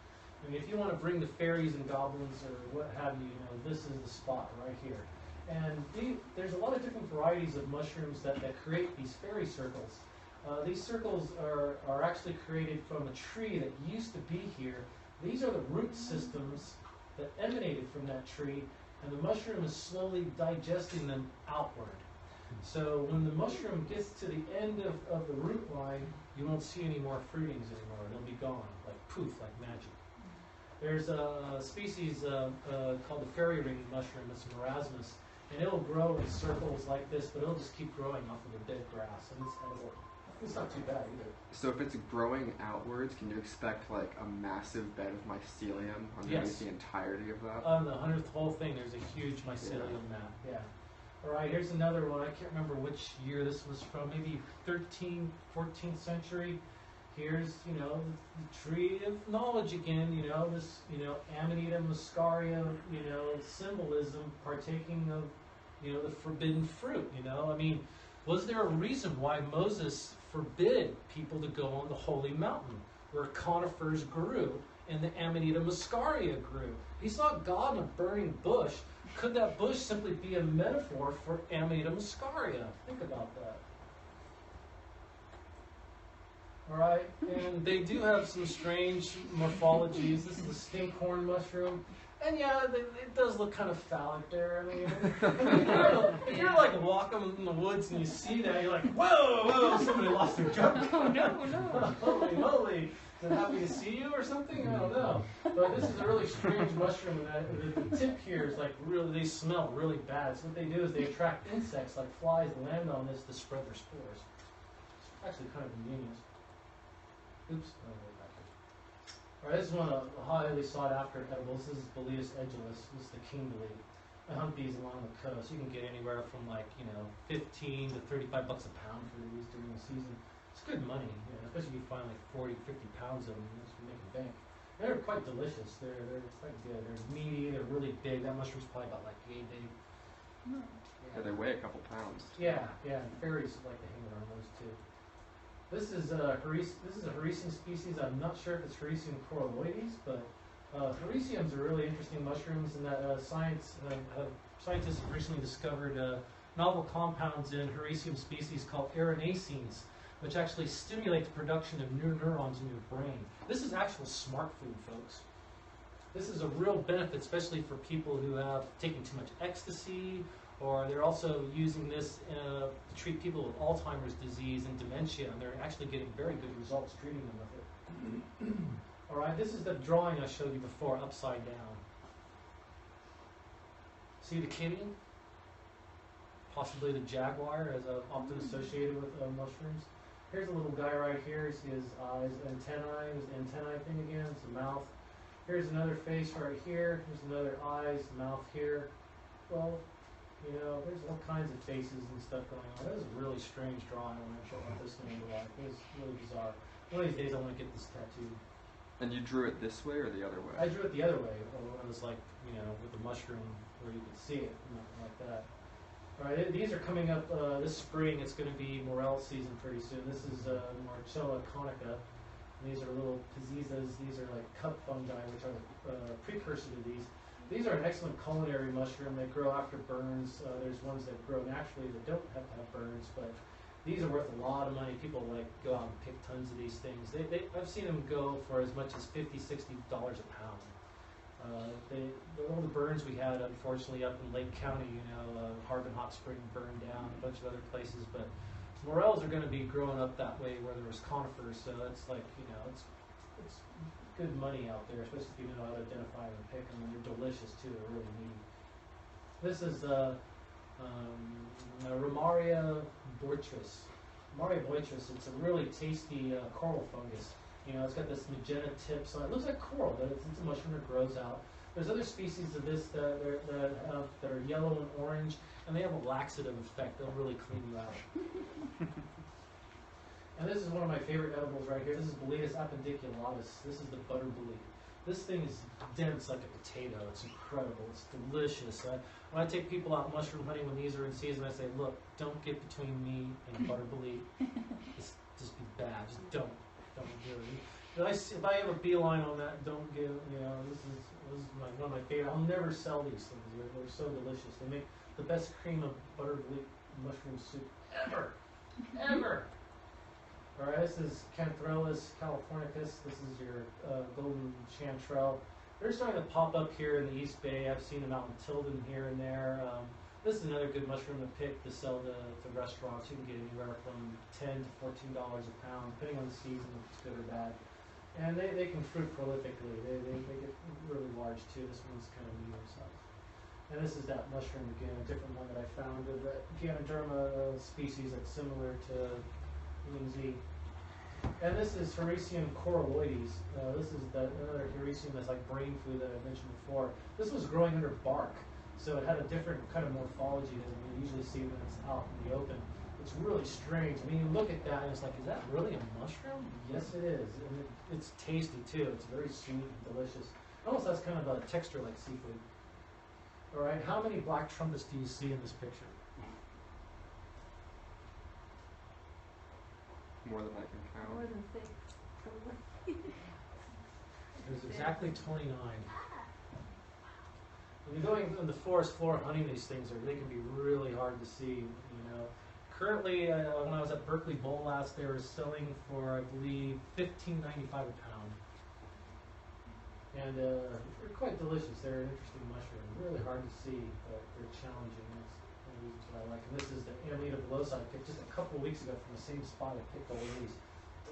If you want to bring the fairies and goblins or what have you, this is the spot right here. And there's a lot of different varieties of mushrooms that create these fairy circles. These circles are actually created from a tree that used to be here. These are the root systems that emanated from that tree, and the mushroom is slowly digesting them outward. So when the mushroom gets to the end of the root line, you won't see any more fruitings anymore. They'll be gone, like poof, like magic. There's a species called the fairy ring mushroom. It's marasmus, and it'll grow in circles like this, but it'll just keep growing off of the dead grass, and it's edible. It's not too bad either. So if it's growing outwards, can you expect like a massive bed of mycelium underneath the entirety of that? On the 100th whole thing, there's a huge mycelium map. Yeah. All right, here's another one. I can't remember which year this was from. Maybe 13th, 14th century. Here's, the tree of knowledge again. This, Amanita muscaria, symbolism, partaking of, the forbidden fruit. Was there a reason why Moses forbid people to go on the holy mountain where conifers grew and the Amanita muscaria grew? He saw God in a burning bush. Could that bush simply be a metaphor for Amanita muscaria? Think about that. All right, and they do have some strange morphologies. This is a stinkhorn mushroom, and yeah, it does look kind of phallic there. I mean, if you're like walking in the woods and you see that, you're like, whoa, somebody lost their jump. Oh no. Holy moly! Is it happy to see you or something? I don't know. But this is a really strange mushroom, and the tip here is like really, they smell really bad. So what they do is they attract insects like flies that land on this to spread their spores. It's actually kind of ingenious. Oops. Oh, way back here. All right, this is one of the highly sought after edibles. This is Boletus edulis. This is the king bolete. I hunt these along the coast. You can get anywhere from like, $15 to $35 a pound for these during the season. It's good money, especially if you find like 40, 50 pounds of them. You make a bank. They're quite delicious. They're quite good. They're meaty. They're really big. That mushroom's probably about like yay big. Yeah, they weigh a couple pounds. Yeah, and fairies like to hang around those too. This is a Hericium species. I'm not sure if it's Hericium coralloides, but Hericiums are really interesting mushrooms in that scientists have recently discovered novel compounds in Hericium species called aranacines, which actually stimulate the production of new neurons in your brain. This is actual smart food, folks. This is a real benefit, especially for people who have taken too much ecstasy, or they're also using this to treat people with Alzheimer's disease and dementia, and they're actually getting very good results treating them with it. All right, this is the drawing I showed you before, upside down. See the kitty? Possibly the jaguar, as often associated with mushrooms. Here's a little guy right here. See his eyes, antennae, his antennae thing again, it's the mouth. Here's another face right here. Here's another eyes, mouth here. Well, there's all kinds of faces and stuff going on. That was a really strange drawing when I showed this thing to life. It was really bizarre. One of these days I want to get this tattooed. And you drew it this way or the other way? I drew it the other way. When it was like, with the mushroom where you could see it, nothing like that. All right, these are coming up this spring. It's going to be morel season pretty soon. This is Marcella conica. And these are little pizizas. These are like cup fungi, which are the precursor to these. These are an excellent culinary mushroom. They grow after burns. There's ones that grow naturally that don't have to have burns, but these are worth a lot of money. People go out and pick tons of these things. I've seen them go for as much as $50, $60 a pound. All the burns we had, unfortunately, up in Lake County, Harbin Hot Spring burned down, a bunch of other places, but morels are going to be growing up that way where there was conifers, so it's like, it's good money out there, especially if you know how to identify them and pick them, and they're delicious too. They're really meaty. This is Ramaria boitris. Ramaria boitris. It's a really tasty coral fungus. It's got this magenta tip, so it looks like coral, but it's a mushroom that grows out. There's other species of this that are yellow and orange, and they have a laxative effect. They'll really clean you out. And this is one of my favorite edibles right here. This is Boletus appendiculatus. This is the butter bolete. This thing is dense like a potato. It's incredible. It's delicious. When I take people out mushroom hunting when these are in season, I say, look, don't get between me and butter bolete. Just be bad. Just don't do it. If I have a beeline on that, don't give. This is one of my favorite. I'll never sell these things. They're so delicious. They make the best cream of butter bolete mushroom soup ever. All right, this is Cantharellus californicus. This is your golden chanterelle. They're starting to pop up here in the East Bay. I've seen them out in Tilden here and there. This is another good mushroom to pick to sell to restaurants. You can get anywhere from $10 to $14 a pound, depending on the season, if it's good or bad. And they can fruit prolifically. They get really large too. This one's kind of medium size. And this is that mushroom again, a different one that I found of the Ganoderma species that's similar to Lindsay. And this is Hericium coralloides. This is another Hericium that's like brain food that I mentioned before. This was growing under bark, so it had a different kind of morphology than we usually see when it's out in the open. It's really strange. I mean, you look at that and it's like, is that really a mushroom? Yes, it is. And it's tasty too. It's very sweet and delicious. It almost has kind of a texture like seafood. All right, how many black trumpets do you see in this picture? More than I can count. More than 6. There's exactly 29. When you're going in the forest floor hunting these things, they can be really hard to see, Currently, when I was at Berkeley Bowl last, they were selling for, I believe, $15.95 a pound. And they're quite delicious. They're an interesting mushroom. Really hard to see, but they're challenging. That's what I like. And this is the Amanita velosa I picked just a couple of weeks ago from the same spot I picked all of these.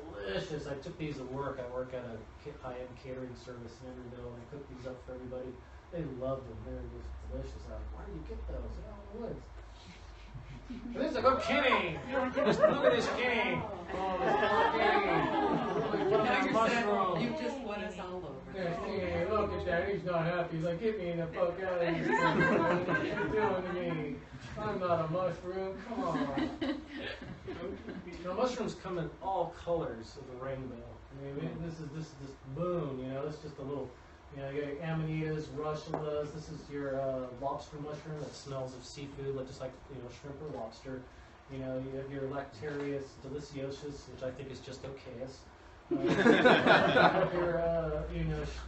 Delicious. I took these to work. I work at a high-end catering service in Emeryville, and I cooked these up for everybody. They loved them. They were just delicious. I was like, why do you get those? They're out in the woods. This is a good kitty. Look at this kitty. Oh, this kitty. Look at that mushroom. You just won us all over. Yes, yeah, look at that. He's not happy. He's like, get me the fuck out of here. What are you doing to me? I'm not a mushroom. Come on. Now, mushrooms come in all colors of the rainbow. I mean, this is this moon. You know, it's just a little. You know, you got your amanitas, russulas. This is your lobster mushroom that smells of seafood, just like shrimp or lobster. You know, you have your Lactarius deliciosus, which I think is just okaeus. You have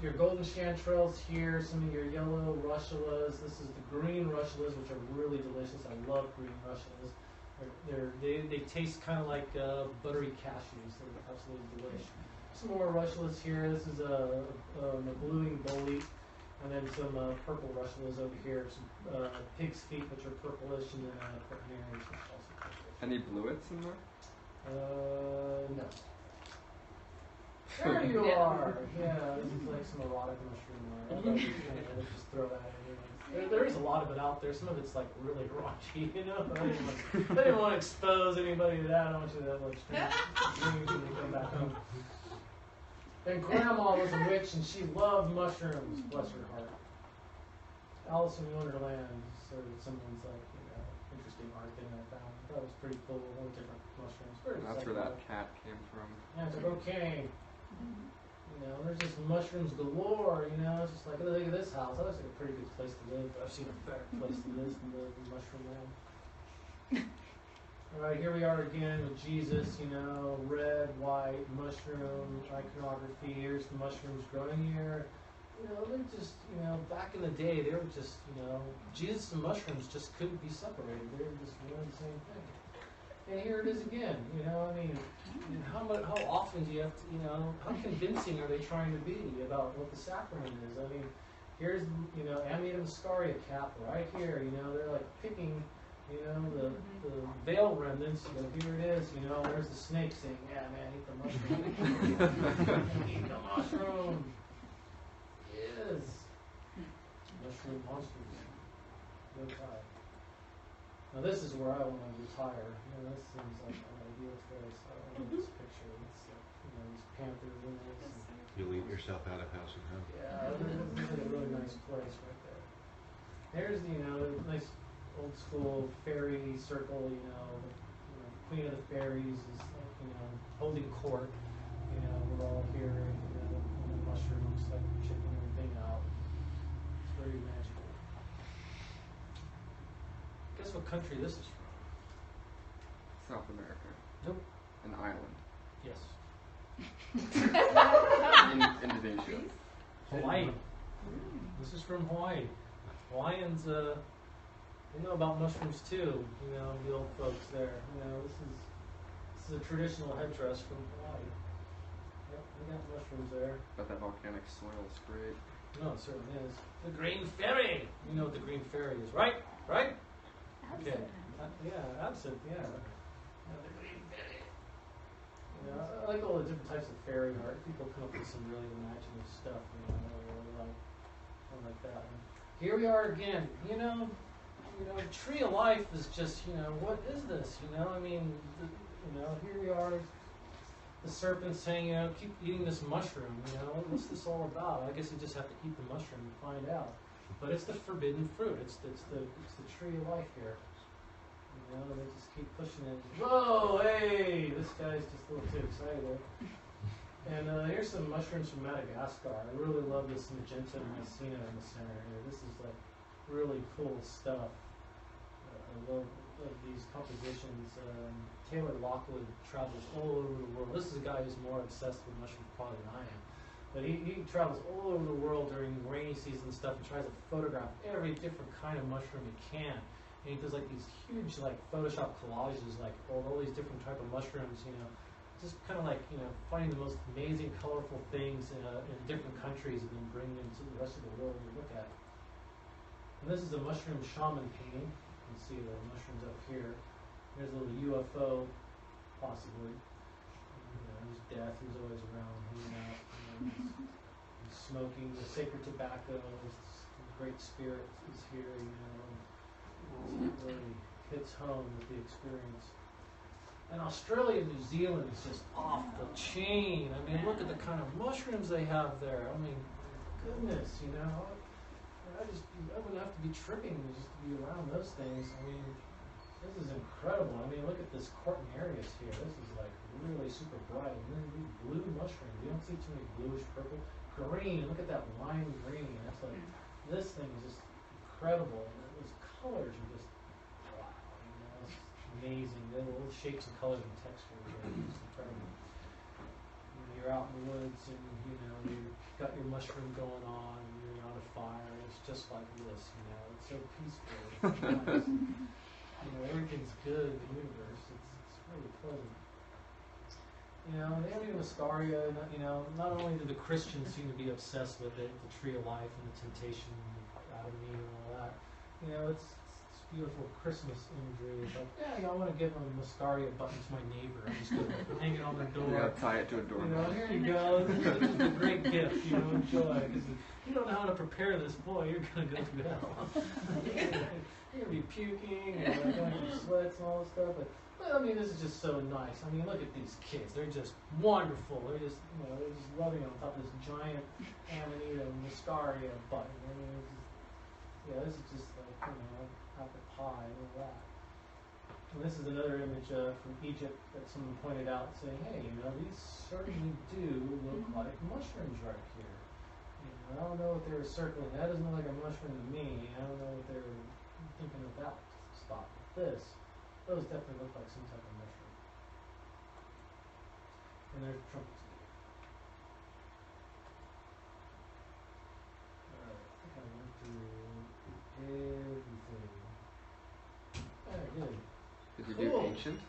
your golden chanterelles here. Some of your yellow russulas. This is the green russulas, which are really delicious. I love green russulas. They taste kind of like buttery cashews. They're absolutely delicious. Some more russulas here. This is a gluing bolete, and then some purple russulas over here. Some pig's feet, which are purplish, and then quaternaries, which are also purplish. Any bluets in there? No. There you are. Yeah, this is like some erotic mushroom. Let's just throw that in. There is a lot of it out there. Some of it's like really raunchy, But I didn't want to expose anybody to that. I don't want you to have like dreams when you come back home. And Grandma was a witch, and she loved mushrooms. Bless her heart. Alice in Wonderland, sort of someone's like interesting art thing I found. I thought it was pretty cool. All different mushrooms. Very That's where that cat came from. Yeah, it's like okay. There's just mushrooms galore. It's just like, look at this house. That looks like a pretty good place to live. But I've seen a better place to live than the mushroom land. All right, here we are again with Jesus, red, white, mushroom, iconography. Here's the mushrooms growing here. They're just, back in the day, they were just, Jesus and mushrooms just couldn't be separated. They were just one and the same thing. And here it is again, how often do you have to, how convincing are they trying to be about what the sacrament is? I mean, here's, Amanita muscaria cap right here, they're like picking the veil remnants, here it is, there's the snake saying, yeah, man, eat the mushroom. Eat the mushroom. Yes. Mushroom monsters. No tie. Now this is where I want to retire. This seems like an ideal place. I love this picture. It's these panthers in this. You'll eat yourself out of house and home. Yeah, this is a really nice place right there. There's the nice old school fairy circle, Queen of the Fairies is holding court. We're all here, the mushrooms, like checking everything out. It's very magical. Guess what country this is from? South America. Nope. An island. Yes. Indonesia. Hawaii. This is from Hawaii. Hawaiians, they know about mushrooms too. The old folks there. This is a traditional headdress from Hawaii. Yep, they got mushrooms there. But that volcanic soil is great. No, it certainly is. The Green Fairy. You know what the Green Fairy is, right? Right? Okay. Yeah, absinthe. Yeah. The Green Fairy. I like all the different types of fairy art. People come up with some really imaginative stuff. I really like that. And here we are again. Tree of Life is just, what is this? I mean, here we are. The serpent saying, keep eating this mushroom. What's this all about? I guess you just have to eat the mushroom and find out. But it's the forbidden fruit. It's the tree of life here. They just keep pushing it. Whoa, hey! This guy's just a little too excited. And here's some mushrooms from Madagascar. I really love this magenta mycena in the center here. This is like really cool stuff. I love these compositions. Taylor Lockwood travels all over the world. This is a guy who's more obsessed with mushrooms probably than I am. But he travels all over the world during rainy season and stuff and tries to photograph every different kind of mushroom he can. and he does like these huge like Photoshop collages, like all these different type of mushrooms, you know, just kind of like, you know, finding the most amazing, colorful things in different countries and then bringing them to the rest of the world to look at. And this is a mushroom shaman painting. You can see the mushrooms up here. There's a little UFO, possibly. You know, there's death, who's always around, hanging out. You know, he's smoking the sacred tobacco. The great spirit is here, you know. It really hits home with the experience. And Australia and New Zealand is just off the chain. I mean, look at the kind of mushrooms they have there. I mean, goodness, you know. I would have to be tripping just to be around those things. I mean, this is incredible. I mean, look at this Cortinarius here. This is like really super bright. And then these blue mushrooms. You don't see too many bluish purple. Green. Look at that lime green. That's like, this thing is just incredible. And those colors are just, wow. You know, it's amazing. The little shapes and colors and textures are just incredible. You know, you're out in the woods and, you know, you've got your mushroom going on. And you're on a fire. It's just like this, you know. It's so peaceful. It's nice. You know, everything's good in the universe. It's really pleasant. You know, the Amanita muscaria, you know, not only do the Christians seem to be obsessed with it, the tree of life and the temptation of Adam and Eve and all that, you know, it's beautiful Christmas imagery. It's like, yeah, you know, I want to give a muscaria button to my neighbor. I'm just going to hang it on their door. Yeah, tie it to a door. You know, here you go. This is a great gift, you know, enjoy. Because if you don't know how to prepare this, boy, you're going to go through hell. You're going to be puking and going through sweats and all this stuff. But I mean, this is just so nice. I mean, look at these kids. They're just wonderful. They're just, you know, they're just loving on top of this giant Amanita muscaria button. I mean, it's just, yeah, this is just like, you know, apple pie and all that. And this is another image from Egypt that someone pointed out, saying, hey, you know, these certainly do look like mushrooms right here. You know, I don't know what they were circling. That doesn't look like a mushroom to me. I don't know what they were thinking of that spot. But this, those definitely look like some type of mushroom. And there's trumpets again. Alright, I think I went through everything. Yeah, I did. Did you do ancient?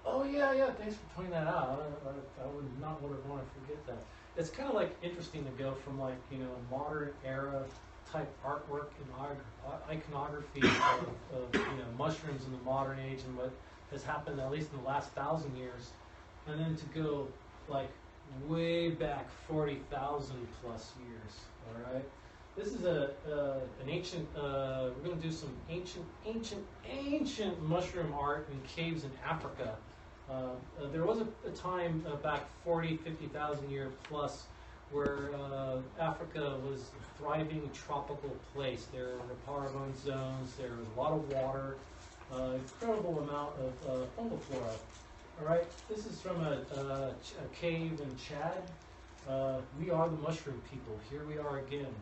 Oh yeah, thanks for pointing that out. I would not want to forget that. It's kind of like interesting to go from like, you know, modern era type artwork and iconography of you know, mushrooms in the modern age and what has happened at least in the last 1,000 years, and then to go like way back 40,000 plus years. All right. This is an ancient, we're going to do some ancient mushroom art in caves in Africa. There was a time back 40, 50,000 years plus where Africa was a thriving tropical place. There were parabon zones, there was a lot of water, incredible amount of fungal flora. All right, this is from a cave in Chad. We are the mushroom people. Here we are again.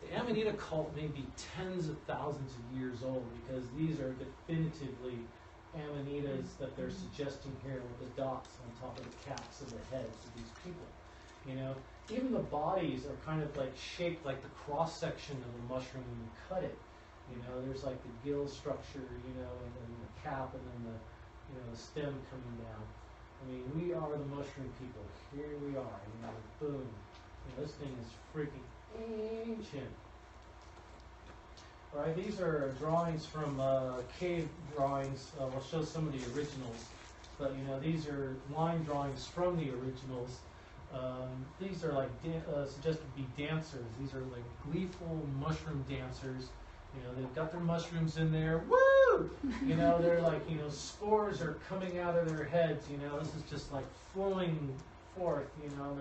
The Amanita cult may be tens of thousands of years old because these are definitively Amanitas that they're suggesting here with the dots on top of the caps of the heads of these people. You know, even the bodies are kind of like shaped like the cross section of a mushroom when you cut it. You know, there's like the gill structure, you know, and then the cap, and then the, you know, the stem coming down. I mean, we are the mushroom people. Here we are. You know, boom. You know, this thing is freaking ancient. All right, these are drawings from cave drawings. We'll show some of the originals, but you know, these are line drawings from the originals. These are like suggested to be dancers. These are like gleeful mushroom dancers. You know, they've got their mushrooms in there. Woo! You know, they're like, you know, spores are coming out of their heads. You know, this is just like flowing forth. You know,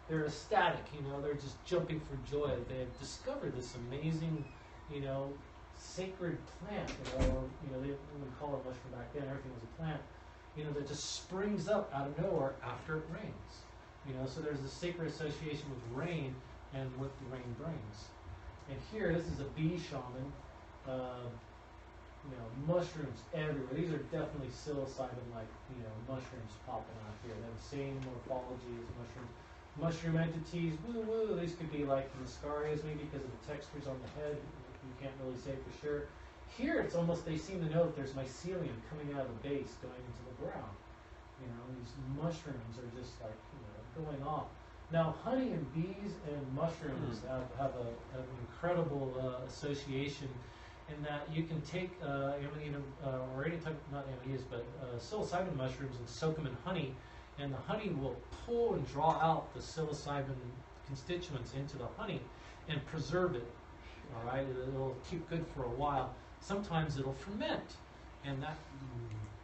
they're ecstatic. You know, they're just jumping for joy. They have discovered this amazing, you know, sacred plant. You know, they wouldn't call it mushroom back then. Everything was a plant. You know, that just springs up out of nowhere after it rains. You know, so there's a sacred association with rain and what the rain brings. And here, this is a bee shaman. You know, mushrooms everywhere. These are definitely psilocybin-like, you know, mushrooms popping out here. They have the same morphology as mushrooms. Mushroom entities, woo-woo. These could be like muscarias, maybe because of the textures on the head. You can't really say for sure. Here, it's almost, they seem to know that there's mycelium coming out of the base going into the ground. You know, these mushrooms are just like, you know, going off. Now, honey and bees and mushrooms have an incredible association in that you can take or any type, not amanita, but psilocybin mushrooms and soak them in honey, and the honey will pull and draw out the psilocybin constituents into the honey and preserve it. All right, it'll keep good for a while. Sometimes it'll ferment, and that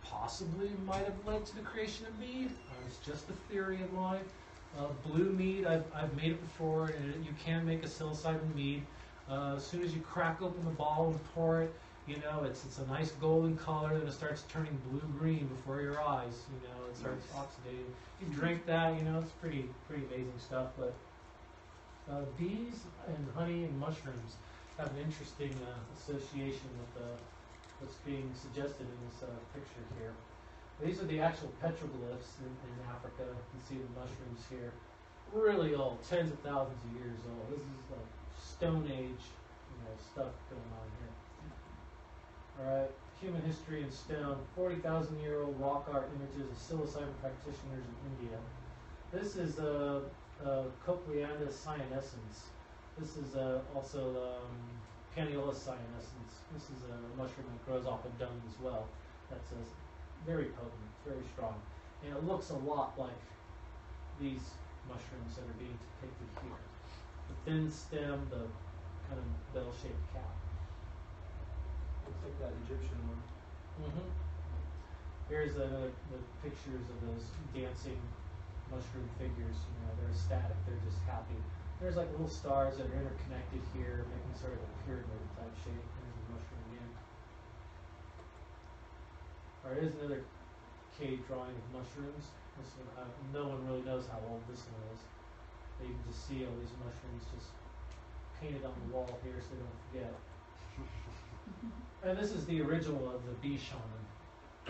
possibly might have led to the creation of mead. It's just a theory of mine. Blue mead, I've made it before, and you can make a psilocybin mead. As soon as you crack open the bottle and pour it, you know, it's a nice golden color, then it starts turning blue-green before your eyes. You know, it starts oxidating. You drink that, you know, it's pretty amazing stuff. But bees and honey and mushrooms have an interesting association with what's being suggested in this picture here. These are the actual petroglyphs in Africa. You can see the mushrooms here. Really old, tens of thousands of years old. This is like Stone Age, you know, stuff going on here. All right, human history in stone. 40,000-year-old rock art images of psilocybin practitioners in India. This is Cochleander cyanescens. This is also Paniola cyanescens. This is a mushroom that grows off of dung as well. That's very potent, very strong. And it looks a lot like these mushrooms that are being depicted here. The thin stem, the kind of bell-shaped cap. Looks like that Egyptian one. Here's the pictures of those dancing mushroom figures. You know, they're ecstatic, they're just happy. There's like little stars that are interconnected here, making sort of a pyramid type shape. There's the mushroom again. Alright, here's another cave drawing of mushrooms. This one, no one really knows how old this one is. But you can just see all these mushrooms just painted on the wall here so they don't forget. And this is the original of the bee shaman.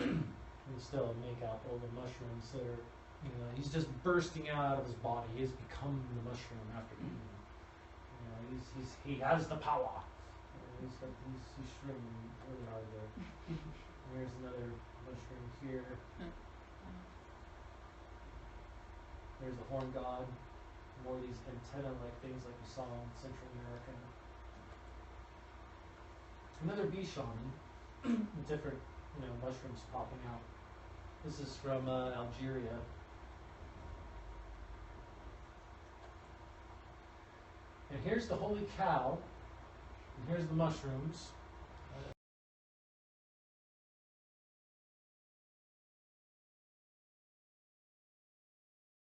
You still make out all the mushrooms that are, you know, he's just bursting out of his body. He has become the mushroom after eating him. You know, he has the power. He's shrimming really hard there. And there's another mushroom here. There's the horn god. More of these antenna-like things like you saw in Central America. Another bee shaman. Different, you know, mushrooms popping out. This is from Algeria. And here's the holy cow. And here's the mushrooms.